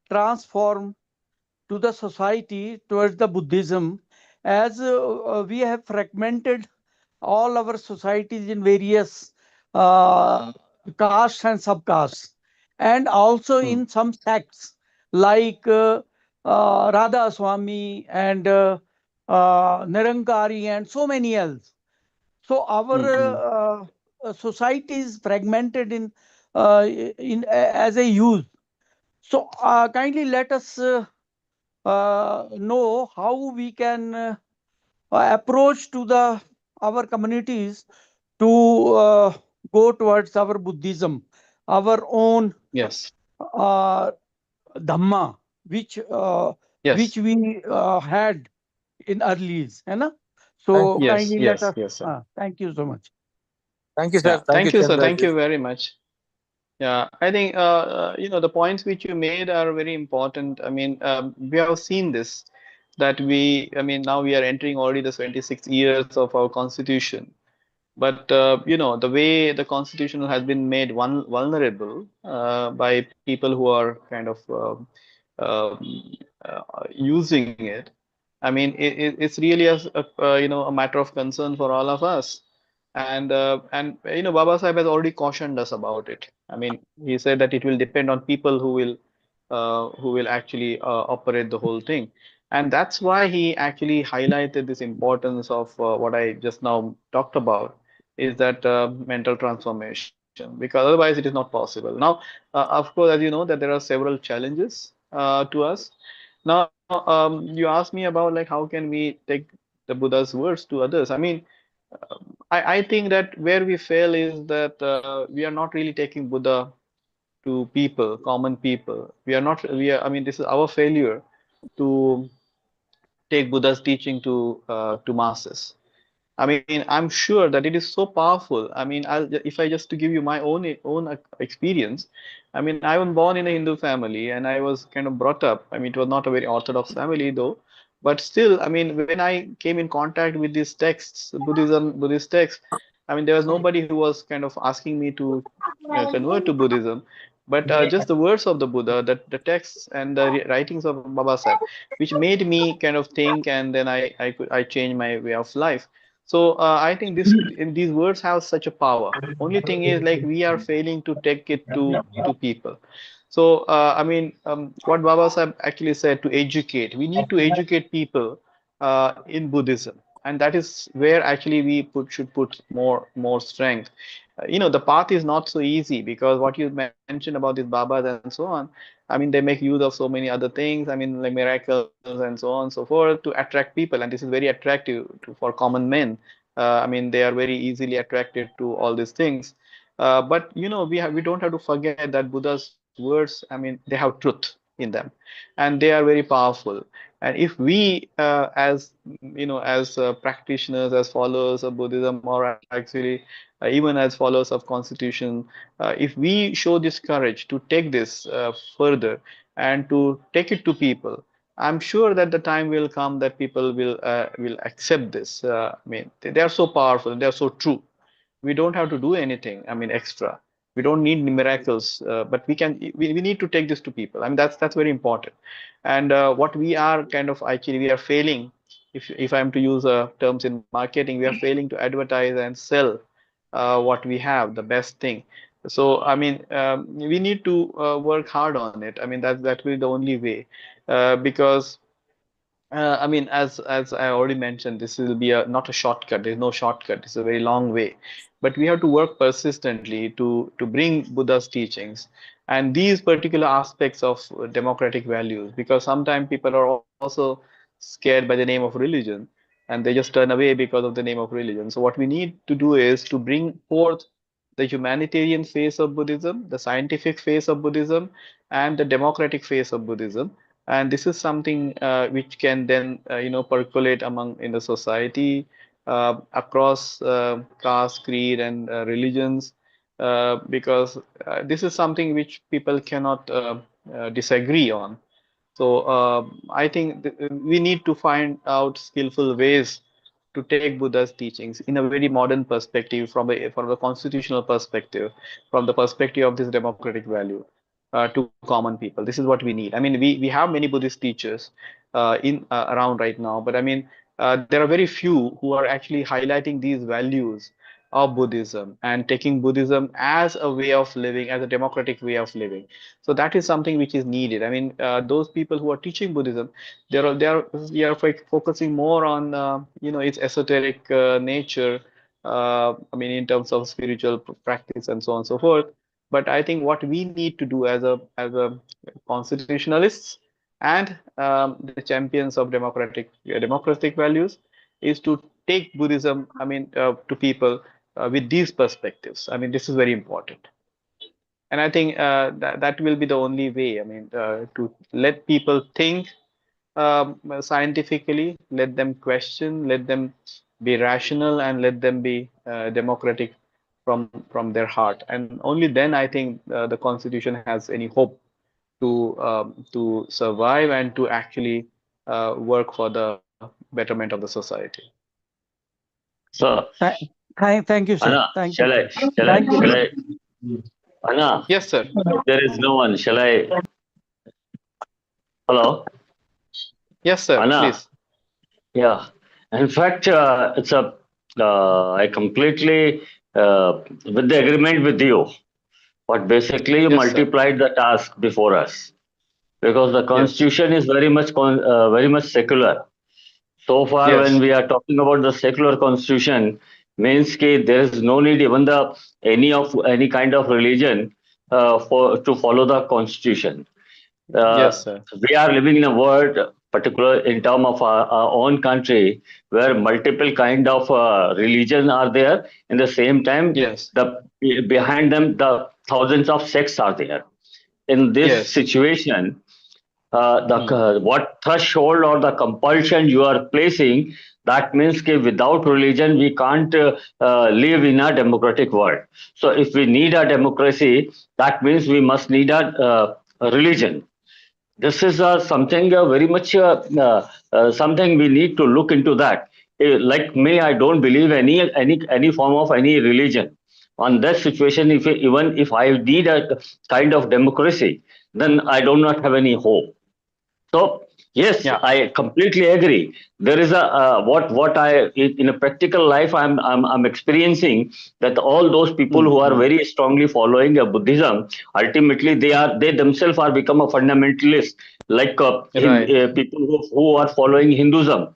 transform to the society towards the Buddhism, as we have fragmented all our societies in various uh, castes and subcastes, and also Hmm. in some sects like Radha Swami and Nirankari and so many else. So our Hmm. Hmm. society is fragmented in as a use. So kindly let us know how we can approach to the our communities to go towards our Buddhism, our own Yes. uh, Dhamma, which Yes. we had in earlies, है ना? Thank So you. Yes. kindly let Yes. us. Yes, sir. Thank you so much. Thank you, sir. Yeah. Thank you, Thank you, sir. Chandra Thank ji. you very much. Yeah, I think the points which you made are very important. I mean, we have seen this that now we are entering already the 26 years of our constitution. But the way the constitution has been made vulnerable by people who are kind of using it. I mean, it's really a matter of concern for all of us. And Baba Sahib has already cautioned us about it. I mean, he said that it will depend on people who will actually operate the whole thing. And that's why he actually highlighted this importance of what I just now talked about, is that mental transformation, because otherwise it is not possible. Now, of course, as you know, that there are several challenges to us. Now, you asked me about like how can we take the Buddha's words to others. I mean, I think that where we fail is that we are not really taking Buddha to people, common people. We are not. We are. I mean, this is our failure to take Buddha's teaching to masses. I mean, I'm sure that it is so powerful. I mean, if I just to give you my own experience, I mean, I was born in a Hindu family and I was kind of brought up. I mean, it was not a very orthodox family though, But still, I mean, when I came in contact with these texts, Buddhist texts, I mean, there was nobody who was kind of asking me to convert to Buddhism, but just the words of the Buddha, the texts and the writings of Baba Sahib, which made me kind of think, and then I changed my way of life. So I think these words have such a power. Only thing is, like, we are failing to take it to people. So, I mean, what Baba Sahib actually said, to educate, we need to educate people in Buddhism, and that is where actually we should put more strength. The path is not so easy, because what you mentioned about these Babas and so on, I mean, they make use of so many other things. I mean, like miracles and so on and so forth, to attract people, and this is very attractive for common men. I mean, they are very easily attracted to all these things. But we don't have to forget that Buddha's words, I mean, they have truth in them, and they are very powerful. And if we, as practitioners, as followers of Buddhism, or actually even as followers of Constitution, if we show this courage to take this further and to take it to people, I'm sure that the time will come that people will accept this. I mean, they are so powerful, they are so true. We don't have to do anything, I mean, extra. We don't need miracles, but we need to take this to people. I mean, that's very important. And what we are kind of, actually, we are failing, if I'm to use terms in marketing, we are failing to advertise and sell what we have, the best thing. So I mean, we need to work hard on it. I mean, that will be the only way, because I mean, as I already mentioned, this will be not a shortcut. There's no shortcut. It's a very long way, but we have to work persistently to bring Buddha's teachings and these particular aspects of democratic values. Because sometimes people are also scared by the name of religion, and they just turn away because of the name of religion. So what we need to do is to bring forth the humanitarian face of Buddhism, the scientific face of Buddhism, and the democratic face of Buddhism. And this is something which can then percolate among in the society, across caste, creed, and religions, because this is something which people cannot disagree on. So I think we need to find out skillful ways to take Buddha's teachings in a very modern perspective, from the constitutional perspective, from the perspective of this democratic value, to common people. This is what we need. I mean, we have many Buddhist teachers in around right now, but I mean, there are very few who are actually highlighting these values of Buddhism and taking Buddhism as a way of living, as a democratic way of living. So that is something which is needed. I mean, those people who are teaching Buddhism, they are focusing more on its esoteric nature. I mean, in terms of spiritual practice and so on and so forth. But I think what we need to do as a constitutionalists and the champions of democratic values is to take Buddhism, I mean, to people with these perspectives. I mean, this is very important. And I think that will be the only way. I mean, to let people think scientifically, let them question, let them be rational, and let them be democratic from their heart. And only then I think the Constitution has any hope to survive and to actually work for the betterment of the society. So, Thank you, sir. Anna, Thank you. shall I, shall I, Thank you. shall I, Anna, Yes, sir. there is no one. Shall I? Hello, Yes, sir. Anna. Please. Yeah. In fact, I completely with the agreement with you. But basically, you Yes, sir. multiplied the task before us because the Yes. constitution is very much secular. So far, when Yes. we are talking about the secular constitution, means that there is no need even the any kind of religion for to follow the constitution. Yes, uh, sir. we are living in a world, particular in term of our own country, where multiple kind of religion are there. In the same time, Yes. the behind them the thousands of sects are there. In this Yes. situation, the Hmm. what threshold or the compulsion you are placing, that means that without religion we can't live in a democratic world. So if we need a democracy, that means we must need a religion. This is something very much something we need to look into that. Like me, I don't believe any form of any religion. On that situation, if even if I need a kind of democracy, then I do not have any hope. So yes, Yeah. I completely agree. There is a what I in a practical life I'm experiencing that all those people who are Mm, very strongly following Buddhism, ultimately they themselves are become a fundamentalist, like right. people who are following Hinduism.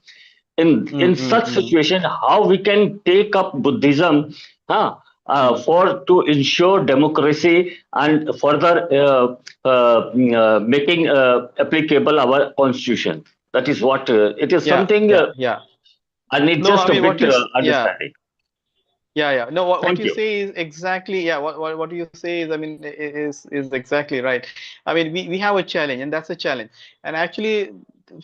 In such Mm. situation, how we can take up Buddhism, huh, Mm. for to ensure democracy and further making applicable our constitution. That is what it is Yeah, something yeah, yeah. I need No, just I a mean, bit yeah. understanding. Yeah. No, what Thank you you. say is exactly, yeah, what you say is, I mean, is exactly right. I mean, we have a challenge, and that's a challenge. And actually,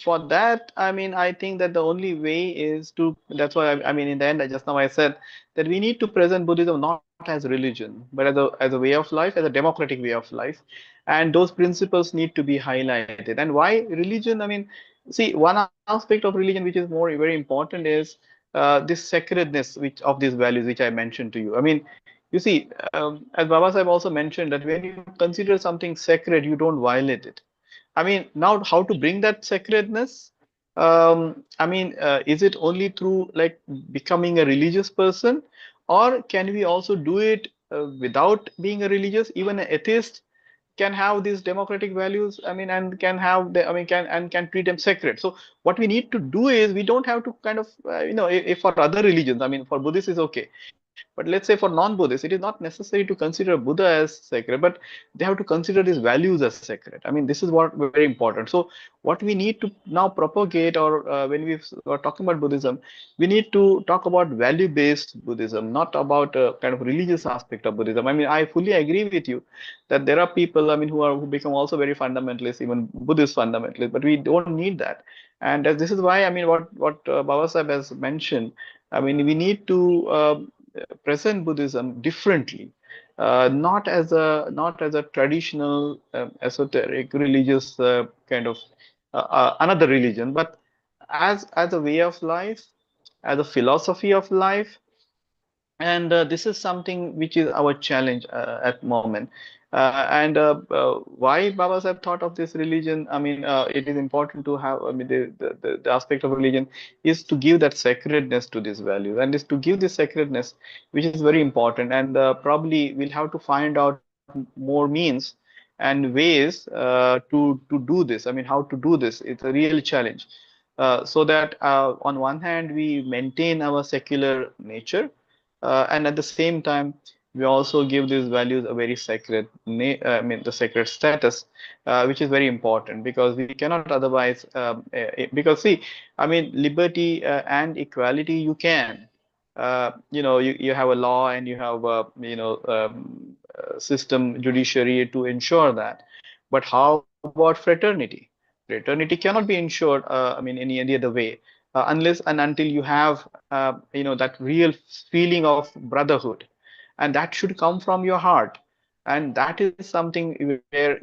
for that, I mean, I think that the only way is to, that's why I mean, in the end, just now I said that we need to present Buddhism not as religion, but as a way of life, as a democratic way of life. And those principles need to be highlighted. And why religion? I mean, see, one aspect of religion which is more very important is this sacredness of these values which I mentioned to you. I mean, you see, as Baba Sahib also mentioned that when you consider something sacred, you don't violate it. I mean, now how to bring that sacredness? I mean, is it only through like becoming a religious person, or can we also do it without being a religious? Even an atheist can have these democratic values. I mean, and can have the, I mean, can treat them sacred. So what we need to do is we don't have to kind of if for other religions, I mean, for Buddhists is okay, but let's say for non-Buddhists, it is not necessary to consider Buddha as sacred, but they have to consider these values as sacred. I mean, this is what very important. So what we need to now propagate, or when we are talking about Buddhism, we need to talk about value-based Buddhism, not about a kind of religious aspect of Buddhism. I mean, I fully agree with you that there are people, I mean, who become also very fundamentalist, even Buddhist fundamentalist, but we don't need that. And this is why, I mean, what Baba Sahib has mentioned, I mean, we need to present Buddhism differently, not as a traditional esoteric religious kind of another religion, but as a way of life, as a philosophy of life. And this is something which is our challenge at the moment. And why Baba Sahib thought of this religion? I mean, it is important to have, I mean, the aspect of religion is to give that sacredness to this value, and is to give this sacredness, which is very important. And probably we'll have to find out more means and ways to do this. I mean, how to do this? It's a real challenge. So that on one hand we maintain our secular nature, and at the same time we also give these values a very sacred I mean the sacred status, which is very important, because we cannot otherwise because see, I mean, liberty and equality you can, you have a law, and you have a system, judiciary, to ensure that. But how about fraternity? Fraternity cannot be ensured, I mean, any other way, unless and until you have that real feeling of brotherhood, and that should come from your heart. And that is something where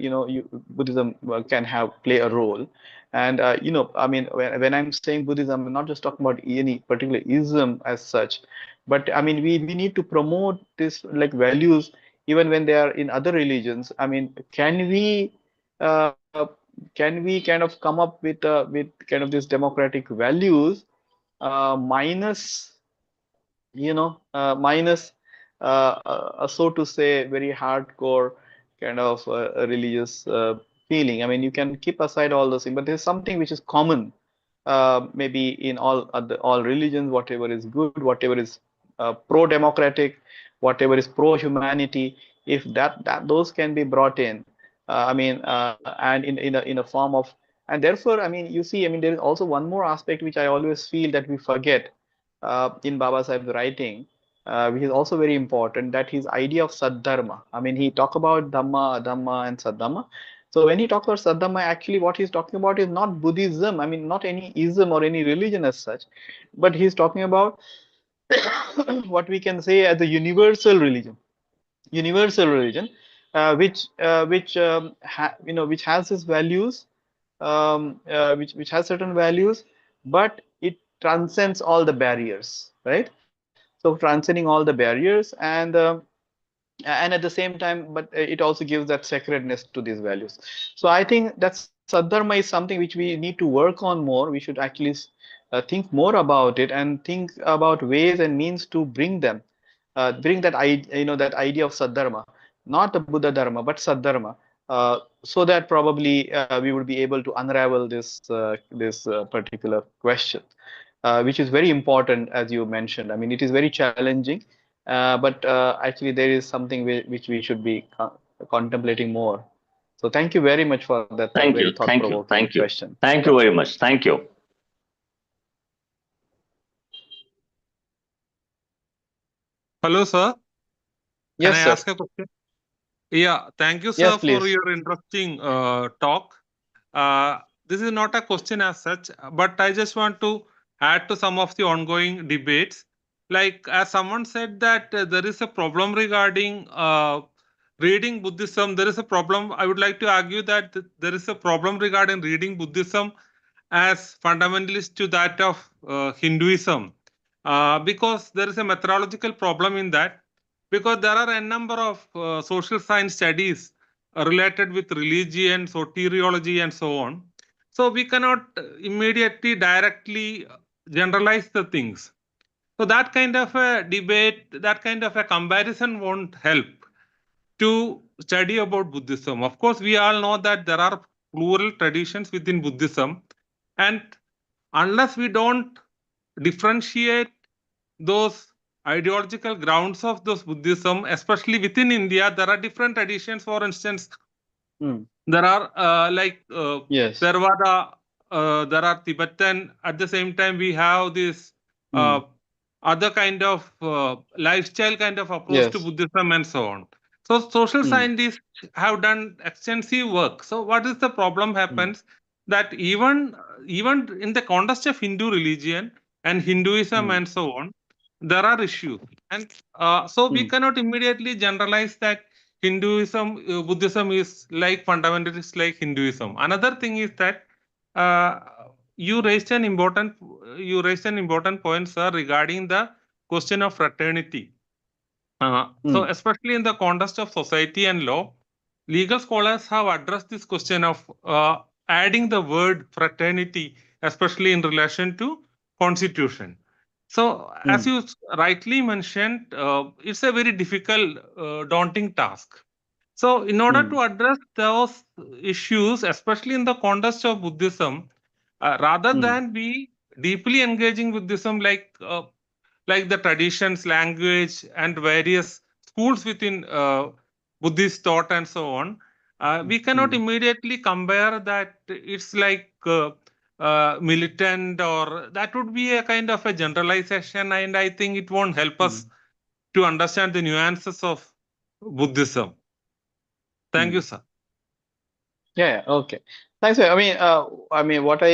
Buddhism can have play a role. And I mean, when I'm saying Buddhism, I'm not just talking about any particular ism as such, but I mean, we need to promote this like values even when they are in other religions. I mean, uh, can we kind of come up with kind of these democratic values, minus minus so to say, very hardcore kind of a religious feeling. I mean, you can keep aside all those things, but there's something which is common, maybe in all religions, whatever is good, whatever is pro-democratic, whatever is pro-humanity, if that those can be brought in, I mean, and in a form of, and therefore, I mean, you see, I mean, there is also one more aspect which I always feel that we forget in Baba Sahib's writing, which is also very important, that his idea of Saddharma. I mean, he talk about Dhamma, Adhamma, and Saddharma. So when he talks about Saddharma, actually what he's talking about is not Buddhism, I mean, not any ism or any religion as such, but he's talking about what we can say as a universal religion, which which has its values, which has certain values, but it transcends all the barriers, right? So transcending all the barriers, and at the same time, but it also gives that sacredness to these values. So I think that Sadharma is something which we need to work on more. We should actually think more about it and think about ways and means to bring that that idea of Sadharma, not the Buddha Dharma, but Sadharma, so that probably we would be able to unravel this particular question, which is very important, as you mentioned. I mean, it is very challenging, but actually there is something which we should be contemplating more. So thank you very much for that Thank very you. Thank you. thought-provoking Thank you. question. Thank Yeah. you very much. Thank you. Hello, sir. Can I Yes, sir. ask a question? Yeah, thank you, Yes, sir, for please. your interesting talk. Uh, this is not a question as such, but I just want to add to some of the ongoing debates. Like, as someone said that there is a problem regarding reading Buddhism, there is a problem. I would like to argue that there is a problem regarding reading Buddhism as fundamentalist to that of Hinduism, because there is a methodological problem in that, because there are a number of social science studies related with religion, soteriology, and so on. So we cannot immediately directly generalize the things. So that kind of a debate, that kind of a comparison won't help to study about Buddhism. Of course, we all know that there are plural traditions within Buddhism, and unless we don't differentiate those ideological grounds of those Buddhism, especially within India, there are different traditions. For instance, Hmm. there are Yes. Theravada, there are Tibetan. At the same time, we have this Hmm. uh, other kind of lifestyle kind of approach to Yes. Buddhism and so on. So social Hmm. scientists have done extensive work. So what is the problem Hmm. happens that even in the context of Hindu religion and Hinduism Hmm. and so on, there are issues, and so we Hmm. cannot immediately generalize that Hinduism, Buddhism is like fundamentalist like Hinduism. Another thing is that uh, you raised an important point, sir, regarding the question of fraternity. So, Hmm. especially in the context of society and law, legal scholars have addressed this question of adding the word fraternity, especially in relation to constitution. So, as Hmm. you rightly mentioned, it's a very difficult, daunting task. So, in order Hmm. to address those issues, especially in the context of Buddhism, rather Hmm. than be deeply engaging Buddhism like the traditions, language, and various schools within Buddhist thought and so on, we cannot Hmm. immediately compare that it's like militant, or that would be a kind of a generalization, and I think it won't help Hmm. us to understand the nuances of Buddhism. Thank you, Hmm. sir. Yeah, yeah, okay. Thanks. I mean, what I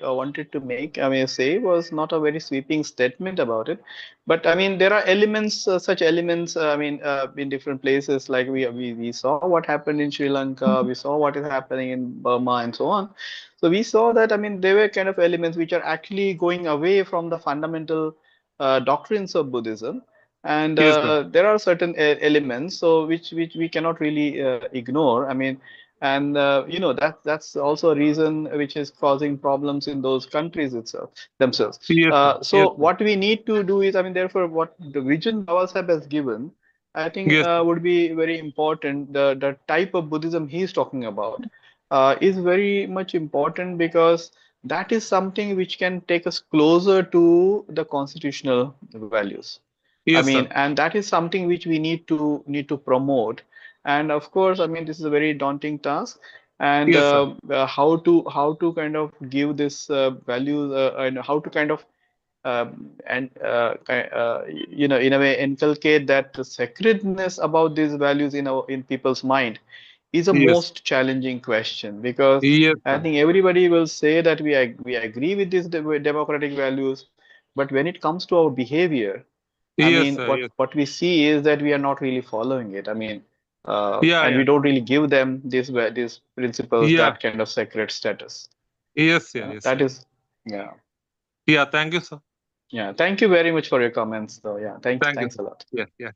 wanted to make, I mean, say was not a very sweeping statement about it, but I mean, there are elements, such elements. In different places, like we saw what happened in Sri Lanka, we saw what is happening in Burma, and so on. So we saw that, I mean, there were kind of elements which are actually going away from the fundamental doctrines of Buddhism, and Yes, sir. there are certain elements so which we cannot really ignore. I mean, and that's also a reason which is causing problems in those countries itself themselves. Yes, sir. Yes, So sir. what we need to do is, I mean, therefore, what the vision Baba Sahib has given, I think Yes, sir. would be very important. The type of Buddhism he's talking about is very much important, because that is something which can take us closer to the constitutional values. I Yes, mean, sir. and that is something which we need to promote. And of course, I mean, this is a very daunting task. And Yes, sir. how to kind of give this values, and how to kind of in a way inculcate that sacredness about these values in people's mind is a Yes. most challenging question, because Yes, I sir. think everybody will say that we agree with these democratic values, but when it comes to our behavior, I Yes, mean, sir. what Yes. what we see is that we are not really following it. I mean, Yeah, and yeah, we don't really give them these principles, yeah. that kind of sacred status. Yes, yeah, yes, That yeah. is, yeah, Yeah, thank you, sir. yeah. Thank you very much for your comments, though. Yeah, Thank you, thanks sir. a lot. Yeah, yeah.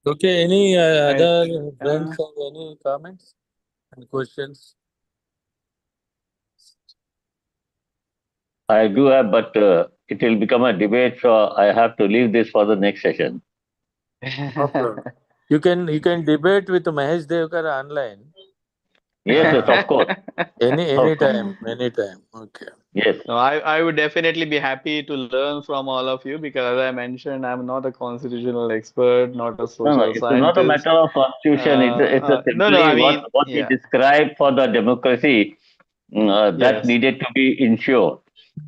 Okay, any I, other uh, friends have any comments and questions? I do have, but it will become a debate, so I have to leave this for the next session. No problem. You can debate with Mahesh Devkar online. Yes, yes, of course, of course. Anytime. Okay. Yes. No, I would definitely be happy to learn from all of you because, as I mentioned, I'm not a constitutional expert, not a No, no, social it's not a scientist. matter of constitution. It's a No, simply I mean, what he yeah, described for the democracy that yes, needed to be ensured.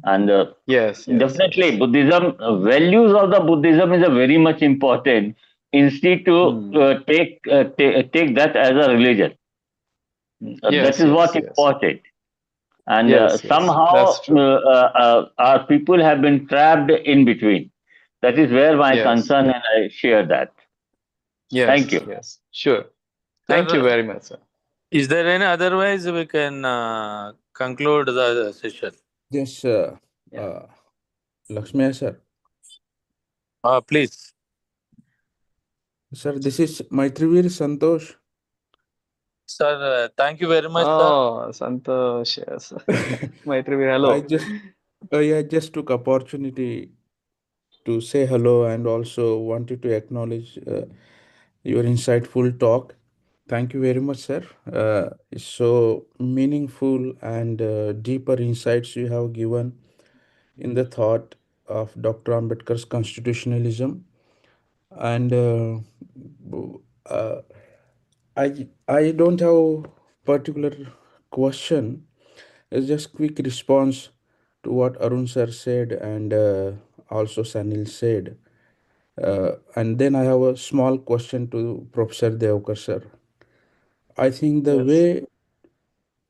And yes, yes, definitely, yes. Buddhism, values of the Buddhism is a very much important. Instead to Hmm. take that as a religion. That Yes, is what yes, yes, important. And yes, yes. That's somehow true. our people have been trapped in between. That is where my Yes, concern, and I share that. Thank yes, you. yes. Sure. Thank you Sir, very much, sir. is there any otherwise we can conclude the session? Yes, Yeah. uh, Lakshmi sir. Please. Sir, this is Maitrivir Santosh. Sir, thank you very much, sir. Oh, Santosh, yes. Maitri, I hello. just yeah, just took opportunity to say hello and also wanted to acknowledge your insightful talk. Thank you very much, sir. It's so meaningful and deeper insights you have given in the thought of Dr. Ambedkar's constitutionalism. And uh, I don't have particular question. It's just quick response to what Arun sir said and also Sanil said. And then I have a small question to Professor Devkar sir. I think the Yes. way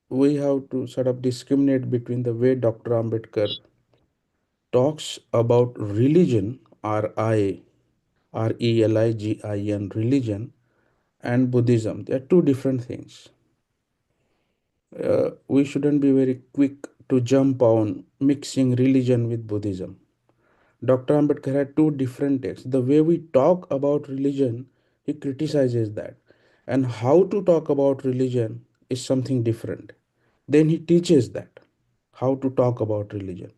we have to sort of discriminate between the way Dr. Ambedkar talks about religion, RELIGIN, religion, and Buddhism. They are two different things. We shouldn't be very quick to jump on mixing religion with Buddhism. Dr. Ambedkar had two different texts. The way we talk about religion, he criticizes that. And how to talk about religion is something different. Then he teaches that, how to talk about religion.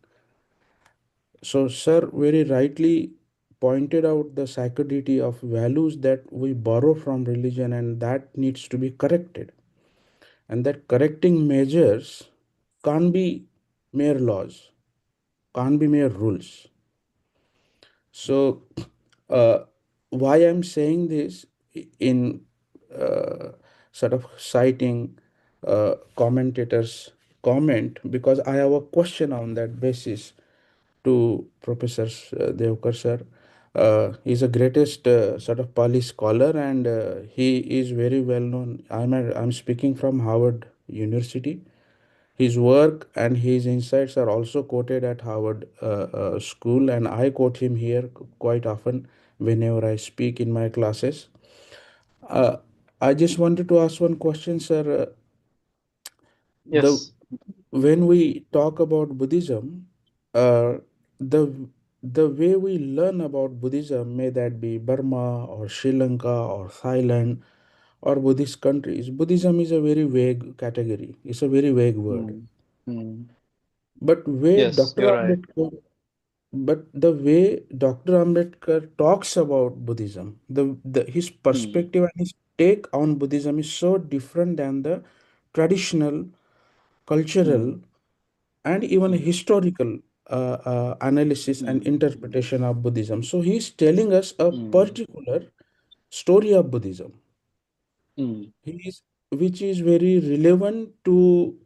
So, sir very rightly pointed out the sacredity of values that we borrow from religion and that needs to be corrected. And that correcting measures can't be mere laws, can't be mere rules. So, why I'm saying this in sort of citing commentators' comment, because I have a question on that basis to Professor Devkar sir. He's a greatest sort of Pali scholar and he is very well known. I'm speaking from Harvard University. His work and his insights are also quoted at Harvard School, and I quote him here quite often whenever I speak in my classes. Uh, I just wanted to ask one question, sir. The Yes. when we talk about Buddhism, the the way we learn about Buddhism, may that be Burma or Sri Lanka or Thailand or Buddhist countries, Buddhism is a very vague category. It's a very vague word. Hmm. Hmm. But way Yes, Dr. you're right. Ambedkar, but the way Dr. Ambedkar talks about Buddhism, the his Hmm. perspective and his take on Buddhism is so different than the traditional, Hmm. cultural, and even Hmm. historical analysis and Hmm. interpretation of Buddhism. So he's telling us a Hmm. particular story of Buddhism. Hmm. He is, which is very relevant to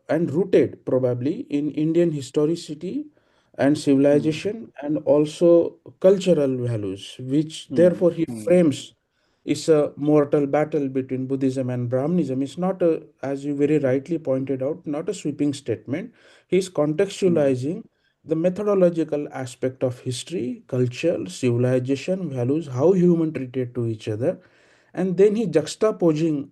and rooted probably in Indian historicity and Hmm. civilization and also cultural values, which Hmm. therefore he Hmm. frames is a mortal battle between Buddhism and Brahmanism. It's not a, as you very rightly pointed out, not a sweeping statement. He's contextualizing the methodological aspect of history, culture, civilization, values, how human treated to each other, and then he juxtaposing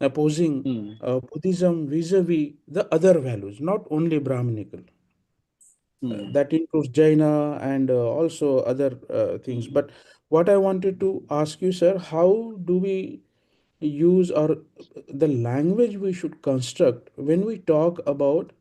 opposing mm, Buddhism vis-a-vis the other values, not only Brahminical. mm, That includes Jaina and also other things. But what I wanted to ask you, sir, how do we use or the language we should construct when we talk about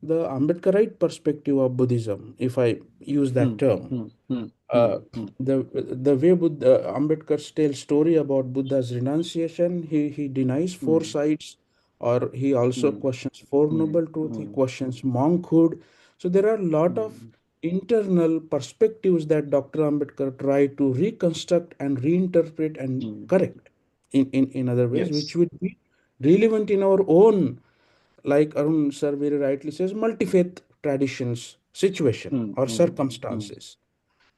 the Ambedkarite perspective of Buddhism, if I use that mm, term? mm, mm, uh, mm, mm, the way Ambedkar tells story about Buddha's renunciation, he denies four mm, sides, or he also mm, questions Four mm, Noble Truth. He mm, questions monkhood. So there are a lot of mm, internal perspectives that Dr. Ambedkar tried to reconstruct and reinterpret and mm. correct in other ways, which Yes. would be relevant in our own, like Arun sir very rightly says, multi-faith traditions situation Mm, or mm, mm. circumstances.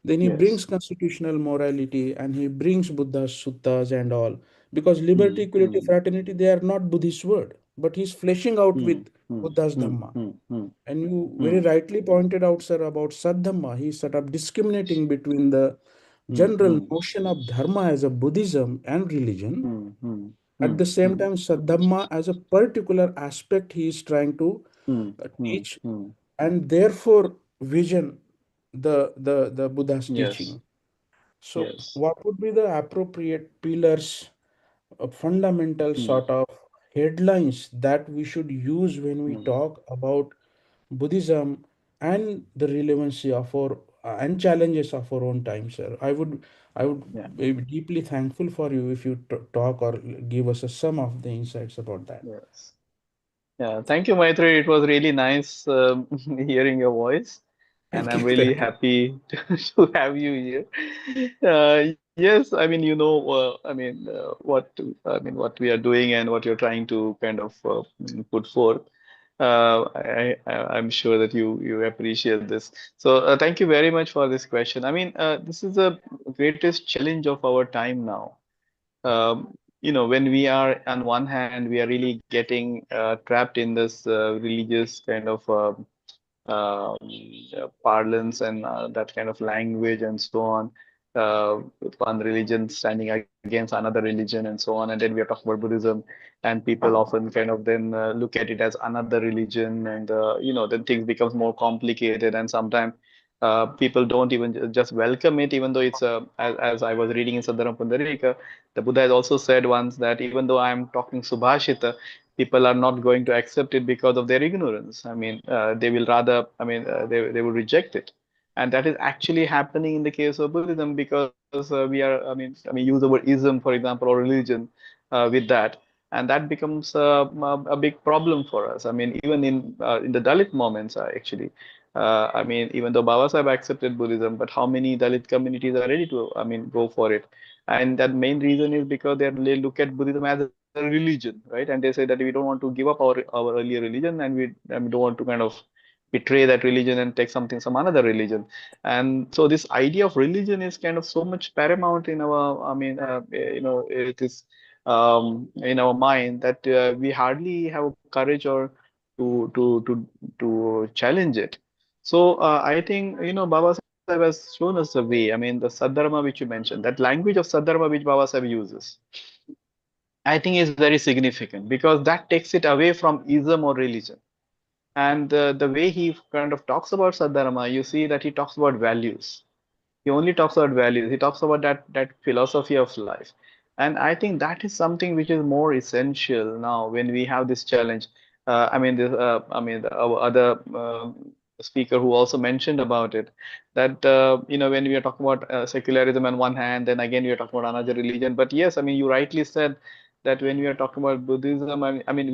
Then he Yes. brings constitutional morality and he brings Buddha's suttas and all. Because liberty, Mm, equality, mm, fraternity, they are not Buddhist word, but he's fleshing out mm, with mm, Buddha's mm, Dhamma. mm, mm, And you very mm, rightly pointed out, sir, about Sadhamma. He sort of discriminating between the mm, general mm, notion of Dharma as a Buddhism and religion. mm, mm, At the mm, same mm, time, Sadhamma as a particular aspect he is trying to mm, mm, teach mm. and therefore vision the Buddha's Yes. teaching. So, Yes. what would be the appropriate pillars, fundamental Mm, sort of headlines that we should use when we mm, talk about Buddhism and the relevancy of our and challenges of our own time, sir? I would yeah. be deeply thankful for you if you talk or give us a sum of the insights about that. Yes. Yeah, thank you, Maitri. It was really nice hearing your voice, and Thank I'm you, really thank you. happy to have you here. Yes, I mean, what we are doing and what you're trying to kind of put forth. I'm sure that you appreciate this. So, thank you very much for this question. I mean, this is the greatest challenge of our time now. When we are on one hand, we are really getting trapped in this religious kind of um, parlance and that kind of language and so on. With one religion standing against another religion and so on, and then we are talking about Buddhism, and people often kind of then look at it as another religion, and then things becomes more complicated, and sometimes people don't even just welcome it, even though it's as I was reading in Sadhana Pundarika, the Buddha has also said once that even though I am talking Subhashita, people are not going to accept it because of their ignorance. I mean, they will rather, they will reject it. And that is actually happening in the case of Buddhism because we use the word ism, for example, or religion with that. And that becomes a big problem for us. I mean, even in the Dalit moments, actually, even though Baba Sahib accepted Buddhism, but how many Dalit communities are ready to, go for it? And that main reason is because they look at Buddhism as a religion, right? And they say that we don't want to give up our earlier religion, and we don't want to kind of betray that religion and take some another religion. And so this idea of religion is kind of so much paramount in our, it is in our mind that we hardly have courage or to challenge it. So I think Baba Sahib has shown us the way. I mean, the Sadharma which you mentioned, that language of Sadharma which Baba Sahib uses, I think is very significant because that takes it away from ism or religion. And the way he kind of talks about Sadharma, you see that he talks about values. He only talks about values. He talks about that philosophy of life. And I think that is something which is more essential now when we have this challenge. Our other speaker who also mentioned about it, that when we are talking about secularism on one hand, then again we are talking about another religion. But yes, I mean, you rightly said that when we are talking about Buddhism,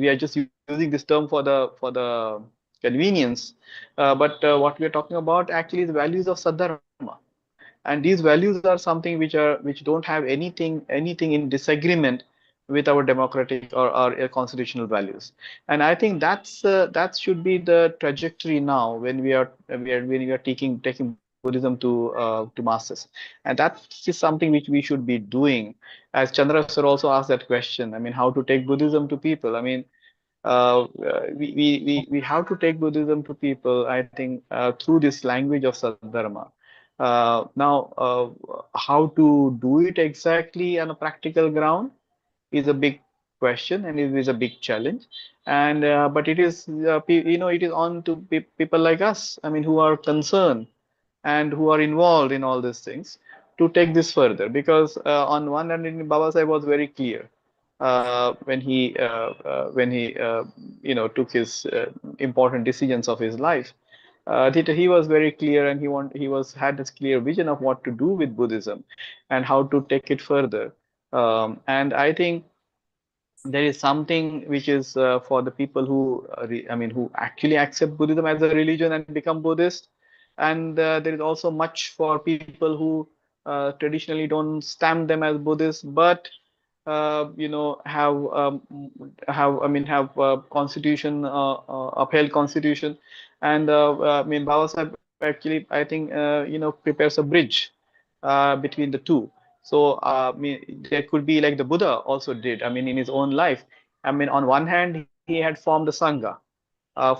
we are just using this term for the convenience. But what we are talking about actually is values of Sadharma, and these values are something which don't have anything in disagreement with our democratic or our constitutional values. And I think that should be the trajectory now when we are taking Buddhism Buddhism to masses, and that is something which we should be doing. As Chandra sir also asked that question. I mean, how to take Buddhism to people? I mean, we have to take Buddhism to people, I think, through this language of Sadharma. Now, how to do it exactly on a practical ground is a big question, and it is a big challenge. And but it is, it is on to people like us. I mean, who are concerned and who are involved in all these things to take this further. Because on one hand, Baba Sahib was very clear when he took his important decisions of his life. That he was very clear, and he was had this clear vision of what to do with Buddhism and how to take it further. And I think there is something which is for the people who who actually accept Buddhism as a religion and become Buddhist, and there is also much for people who traditionally don't stamp them as Buddhist, but have constitution, upheld constitution. And Baba Sahib actually, I think, prepares a bridge between the two. So, there could be like the Buddha also did. I mean, in his own life. I mean, on one hand, he had formed a sangha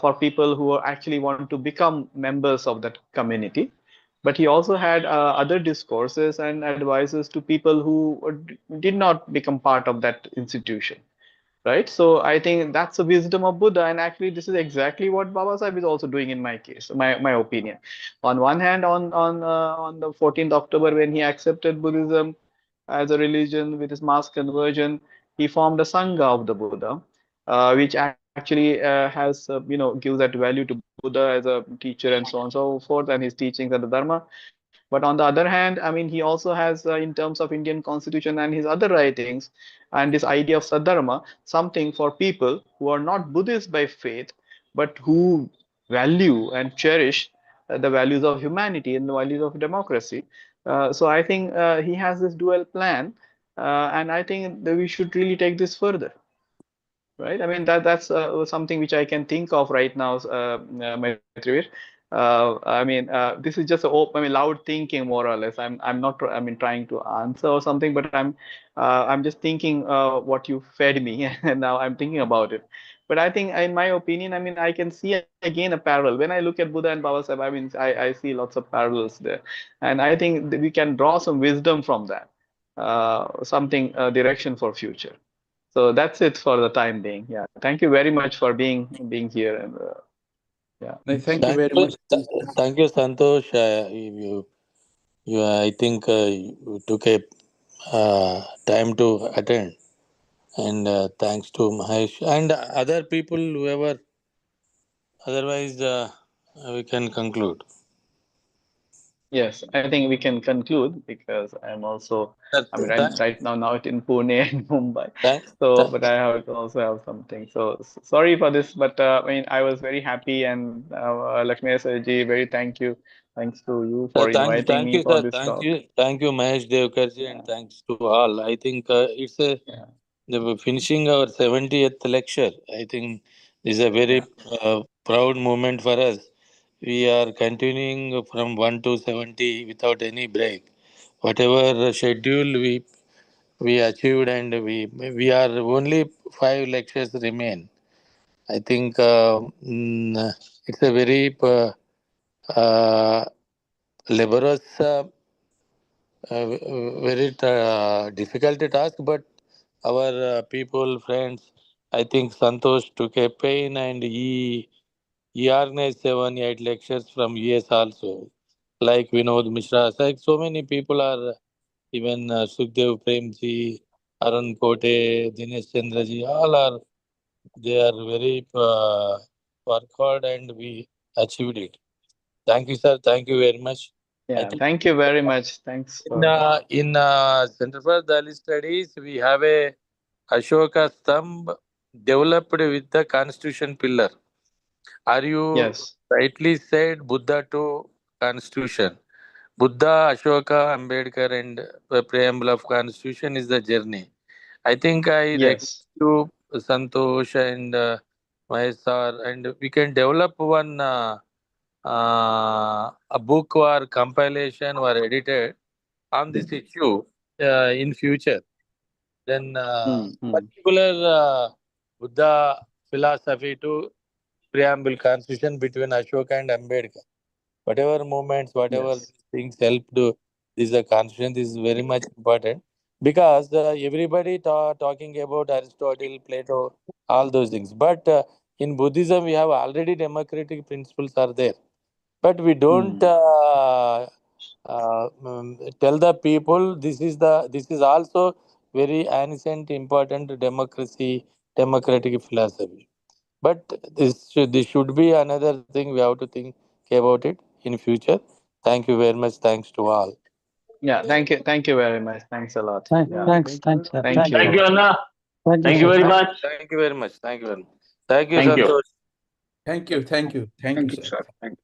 for people who actually want to become members of that community. But he also had other discourses and advices to people who did not become part of that institution. Right. So I think that's the wisdom of Buddha. And actually, this is exactly what Baba Sahib is also doing in my case, my opinion. On one hand, on the 14th October, when he accepted Buddhism as a religion with his mass conversion, he formed a Sangha of the Buddha, which actually has, gives that value to Buddha as a teacher and so on and so forth, and his teachings and the Dharma. But on the other hand, I mean, he also has, in terms of Indian constitution and his other writings, and this idea of Sadharma, something for people who are not Buddhist by faith, but who value and cherish the values of humanity and the values of democracy. So I think he has this dual plan, and I think that we should really take this further. Right. I mean, that's something which I can think of right now, Maitreya. This is just loud thinking, more or less. I'm not, trying to answer or something, but I'm just thinking what you fed me, and now I'm thinking about it. But I think, in my opinion, I mean, I can see again a parallel. When I look at Buddha and Baba Sahib, I mean, I see lots of parallels there. And I think that we can draw some wisdom from that, something, direction for future. So that's it for the time being. Yeah. Thank you very much for being here. And yeah. Thank you Thank very you, much. thank you, Santosh. I think you took a time to attend, and thanks to Mahesh and other people, whoever. Otherwise, we can conclude. Yes, I think we can conclude because I'm also, Th- th- right now it in Pune and Mumbai. Thank, So, th- but I have also have something. So sorry for this, but I mean, I was very happy, and Lakshmi Sarji, very thanks to you for inviting thank me you, for sir. this talk. Thank you, Mahesh Devkarji, and Yeah, thanks to all. I think it's a yeah, finishing our 70th lecture. I think this is a very yeah, proud moment for us. We are continuing from 1 to 70 without any break. Whatever schedule we achieved, and we are only 5 lectures remain. I think it's a very uh, laborious, very difficult task, but our people, friends, I think Santosh took a pain, and he organized 7, 8 lectures from US also, like Vinod Mishra. Like so many people are, even Sukhdev Premji, Arun Kote, Dinesh Chandraji, all are, they are very work hard, and we achieved it. Thank you, sir. Thank you very much. I yeah. think Thank you very much. Thanks in for. Center for Dalit Studies, we have a Ashoka Stamb developed with the Constitution pillar. Are you Yes, rightly said Buddha to Constitution? Buddha, Ashoka, Ambedkar, and the preamble of Constitution is the journey. I think I request yes, you, Santosh and Mahesh sir, and we can develop one a book or compilation or edited on this issue in future, then Mm. particular Buddha philosophy to preamble constitution between Ashoka and Ambedkar. Whatever movements, whatever Yes. things helped this constitution, this is very much important because everybody talking about Aristotle, Plato, all those things. But in Buddhism, we have already democratic principles are there, but we don't Mm. tell the people this is also very ancient, important democratic philosophy. But this should be another thing we have to think about it in future. Thank you very much. Thanks to all. Yeah. Thank you very much. Thanks a lot. Yeah. Thanks, sir. Thank Thank you. you, Anna. Thank you, Thank you sir. very much. Thank you very much. Thank you very much. Thank you, Thank you. Santosh. Thank you. Thank you. Thank you, Thank you, sir. sir. Thank you.